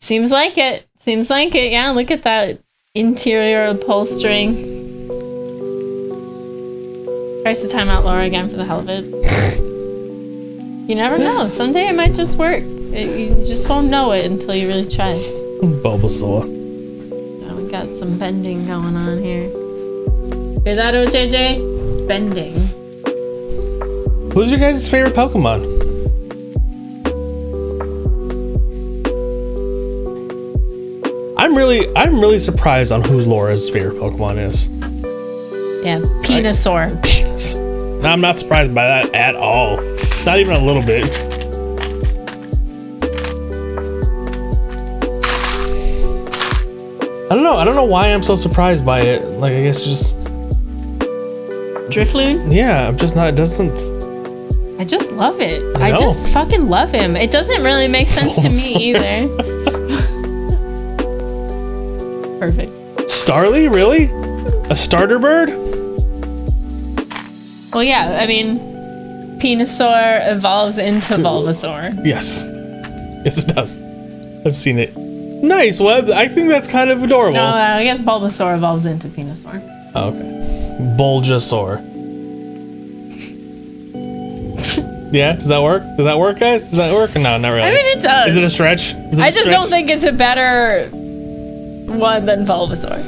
Seems like it. Seems like it. Yeah, look at that interior upholstering. Tries to time out Laura again for the hell of it. You never know. Someday it might just work. You just won't know it until you really try. Bulbasaur. Oh, we got some bending going on here. Hear that, OJJ? Bending. Who's your guys' favorite Pokemon? I'm really surprised on whose Laura's favorite Pokemon is. Yeah, Venusaur. No, I'm not surprised by that at all. Not even a little bit. I don't know why I'm so surprised by it. Like, I guess just Drifloon? yeah, I'm just not. It doesn't. I just love it. I I know. just fucking love him. It doesn't really make sense to me either. Perfect. Starly, really? A starter bird? Well, yeah, I mean, Venusaur evolves into Bulbasaur. Yes. Yes, it does. I've seen it. Nice, Web. I think that's kind of adorable. No, I guess Bulbasaur evolves into Venusaur. Oh, okay. Bulbasaur. Yeah, does that work? Does that work, guys? Does that work? No, not really. I mean, it does. Is it a stretch? Is it I a just stretch? don't think it's a better one than Bulbasaur.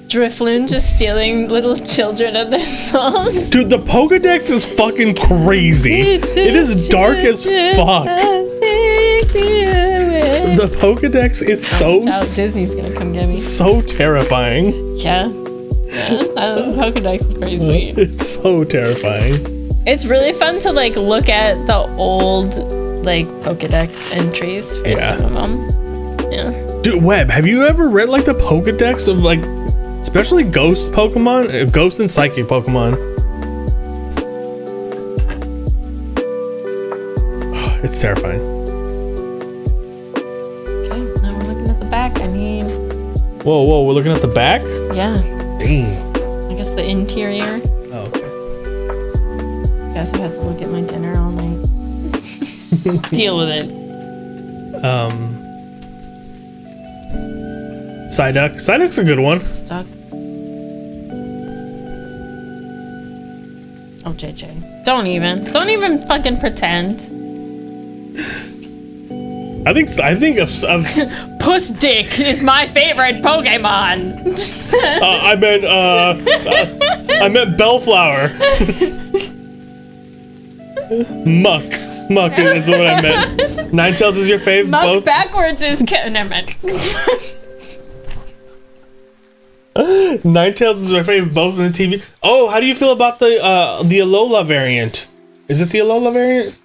Drifloon just stealing little children of their souls. Dude, the Pokedex is fucking crazy. It is dark as fuck. The Pokedex is so Disney's gonna come get me. so terrifying. Yeah. The Pokedex is pretty sweet. It's so terrifying. It's really fun to like look at the old like Pokedex entries for Yeah. some of them. Yeah. Dude, Web, have you ever read like the Pokedex of like, especially ghost Pokemon, ghost and psychic Pokemon? It's terrifying. Okay, now we're looking at the back. I need. Whoa, we're looking at the back? Yeah. Dang. I guess the interior. Oh, okay. Guess I had to look at my dinner all night. Deal with it. Psyduck. Psyduck's a good one. Stuck. Oh, JJ. Don't even fucking pretend. I think of Puss Dick is my favorite Pokemon. I meant Bellflower. Muck is what I meant. Ninetales is your fave. Muck Both. backwards is never mind. Ninetales is my fave. Both in the TV. Oh, how do you feel about the Alola variant? Is it the Alola variant?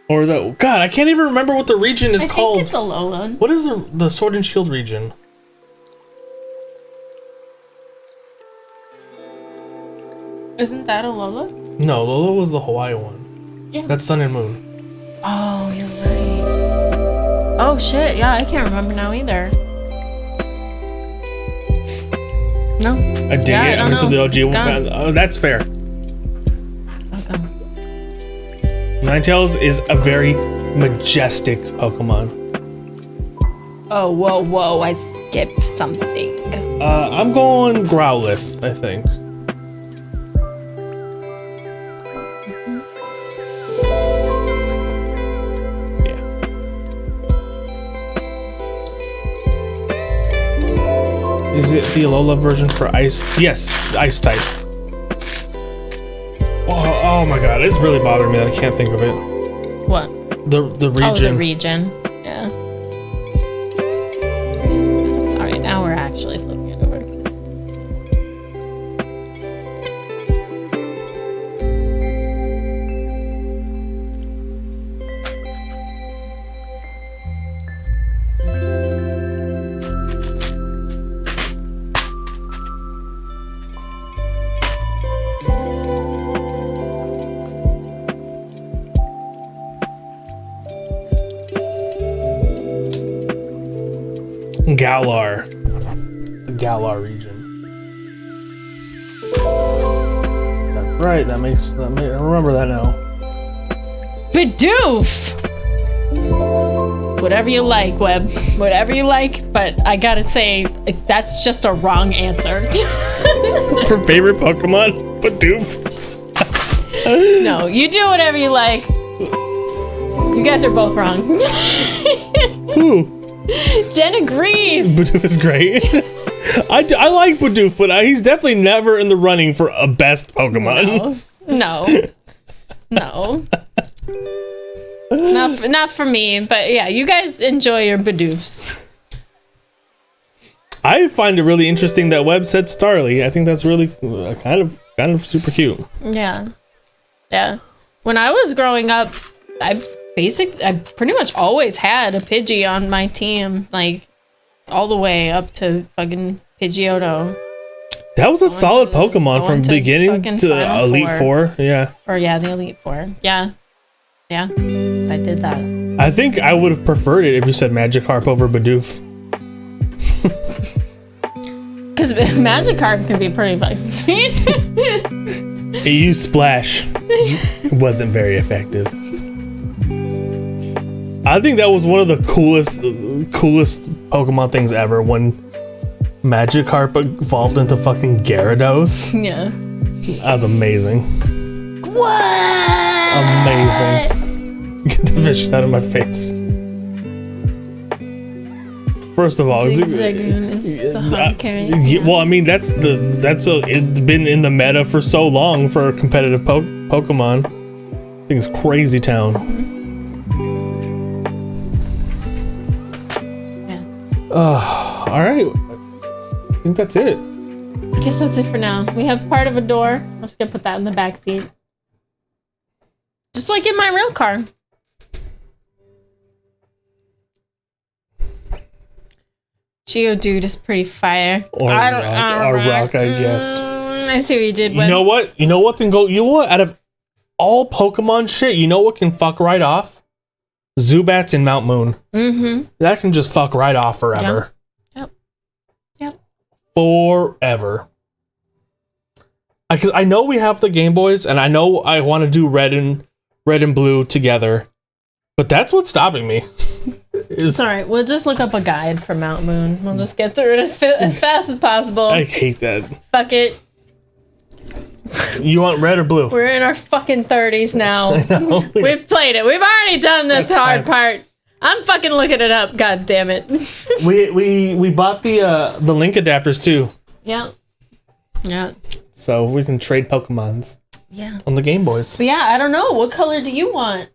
Or the God? I can't even remember what the region is called. I think it's Alola. What is the Sword and Shield region? Isn't that Alola? No, Lola was the Hawaii one. Yeah. That's Sun and Moon. Oh, you're right. Oh shit, yeah, I can't remember now either. No. I dig Yeah, I it. don't I'm into know. the OG It's one. gone. Oh, that's fair. Okay. Ninetales is a very majestic Pokemon. Oh, whoa, I skipped something. I'm going Growlithe, I think. Yeah. Is it the Alola version for Ice? Yes, Ice type. Oh my god, it's really bothering me that I can't think of it. What? The region. Oh, the region. Yeah. Sorry, now we're actually flipping it over. Galar. The Galar region. That's right, that makes I remember that now. Bidoof! Whatever you like, Webb. Whatever you like, but I gotta say, that's just a wrong answer. For favorite Pokemon, Bidoof. No, you do whatever you like. You guys are both wrong. Who? Jen agrees. Bidoof is great. I like Bidoof, but he's definitely never in the running for a best Pokemon. No. Not for me, but yeah, you guys enjoy your Bidoofs. I find it really interesting that Webb said Starly. I think that's really kind of super cute. Yeah. Yeah. When I was growing up, I pretty much always had a Pidgey on my team, like all the way up to fucking Pidgeotto. That was a solid Pokemon from beginning to Elite Four. Yeah. Or yeah, the Elite Four. Yeah. Yeah. I did that. I think I would have preferred it if you said Magikarp over Bidoof. Because Magikarp can be pretty fucking sweet. It used Splash. It wasn't very effective. I think that was one of the coolest Pokemon things ever when Magikarp evolved into fucking Gyarados. Yeah. That was amazing. What? Amazing. Get the fish out of my face. First of all, Zigzagoon is the hard carry. well, I mean it's been in the meta for so long for competitive Pokemon. I think it's crazy town. Yeah. All right. I think that's it. I guess that's it for now. We have part of a door. I'm just gonna put that in the back seat, just like in my real car. Geodude is pretty fire. Or rock, I guess. I see what you did. You know what? You know what can go? You know what? Out of all Pokemon shit, you know what can fuck right off? Zubats and Mount Moon. Mm-hmm. That can just fuck right off forever. Yep. Forever. Because I know we have the Game Boys, and I know I want to do red and blue together, but that's what's stopping me. It's alright, we'll just look up a guide for Mount Moon. We'll just get through it as fast as possible. I hate that. Fuck it. You want red or blue? We're in our fucking 30s now. We've played it. We've already done the hard part. I'm fucking looking it up, god damn it. we bought the link adapters too. Yeah. Yeah. So we can trade Pokemons. Yeah. On the Game Boys. But yeah, I don't know. What color do you want?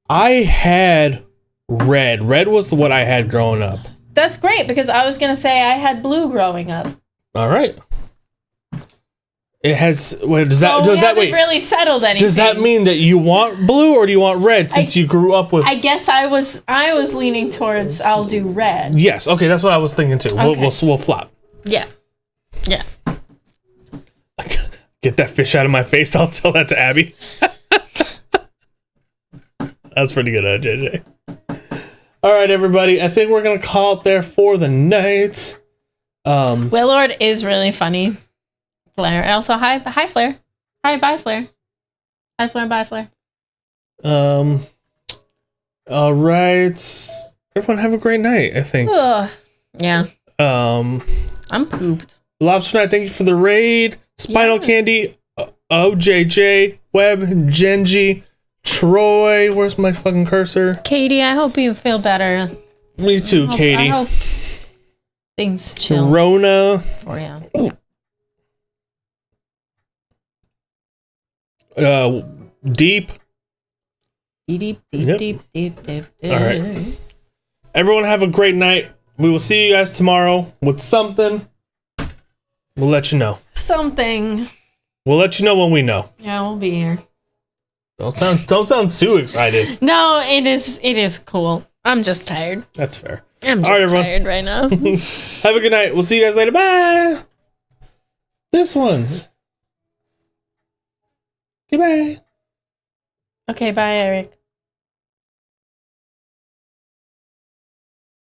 I had red. Red was what I had growing up. That's great because I was gonna say I had blue growing up. All right. It has. Wait, we haven't really settled anything. Does that mean that you want blue or do you want red? Since you grew up with. I guess I was leaning towards I'll do red. Yes. Okay, that's what I was thinking too. Okay. We'll flop. Yeah. Yeah. Get that fish out of my face. I'll tell that to Abby. That's pretty good, JJ. All right, everybody. I think we're gonna call it there for the night. Willard is really funny. Flare. Also, hi, Flare. Hi, bye, Flare. Hi, Flare, bye, Flare. All right. Everyone have a great night. I think. Ugh. Yeah. I'm pooped. Lobster Knight, thank you for the raid. Spinal Candy, OJJ, Webb, Genji. Troy, where's my fucking cursor? Katie, I hope you feel better. Me too, Katie. I hope things chill. Rona. For you. Deep. Deep. All right. Everyone have a great night. We will see you guys tomorrow with something. We'll let you know. Something. We'll let you know when we know. Yeah, we'll be here. Don't sound too excited. No, it is cool. I'm just tired. That's fair. I'm just tired right now. Have a good night. We'll see you guys later. Bye. This one. Goodbye. Okay, bye, Eric.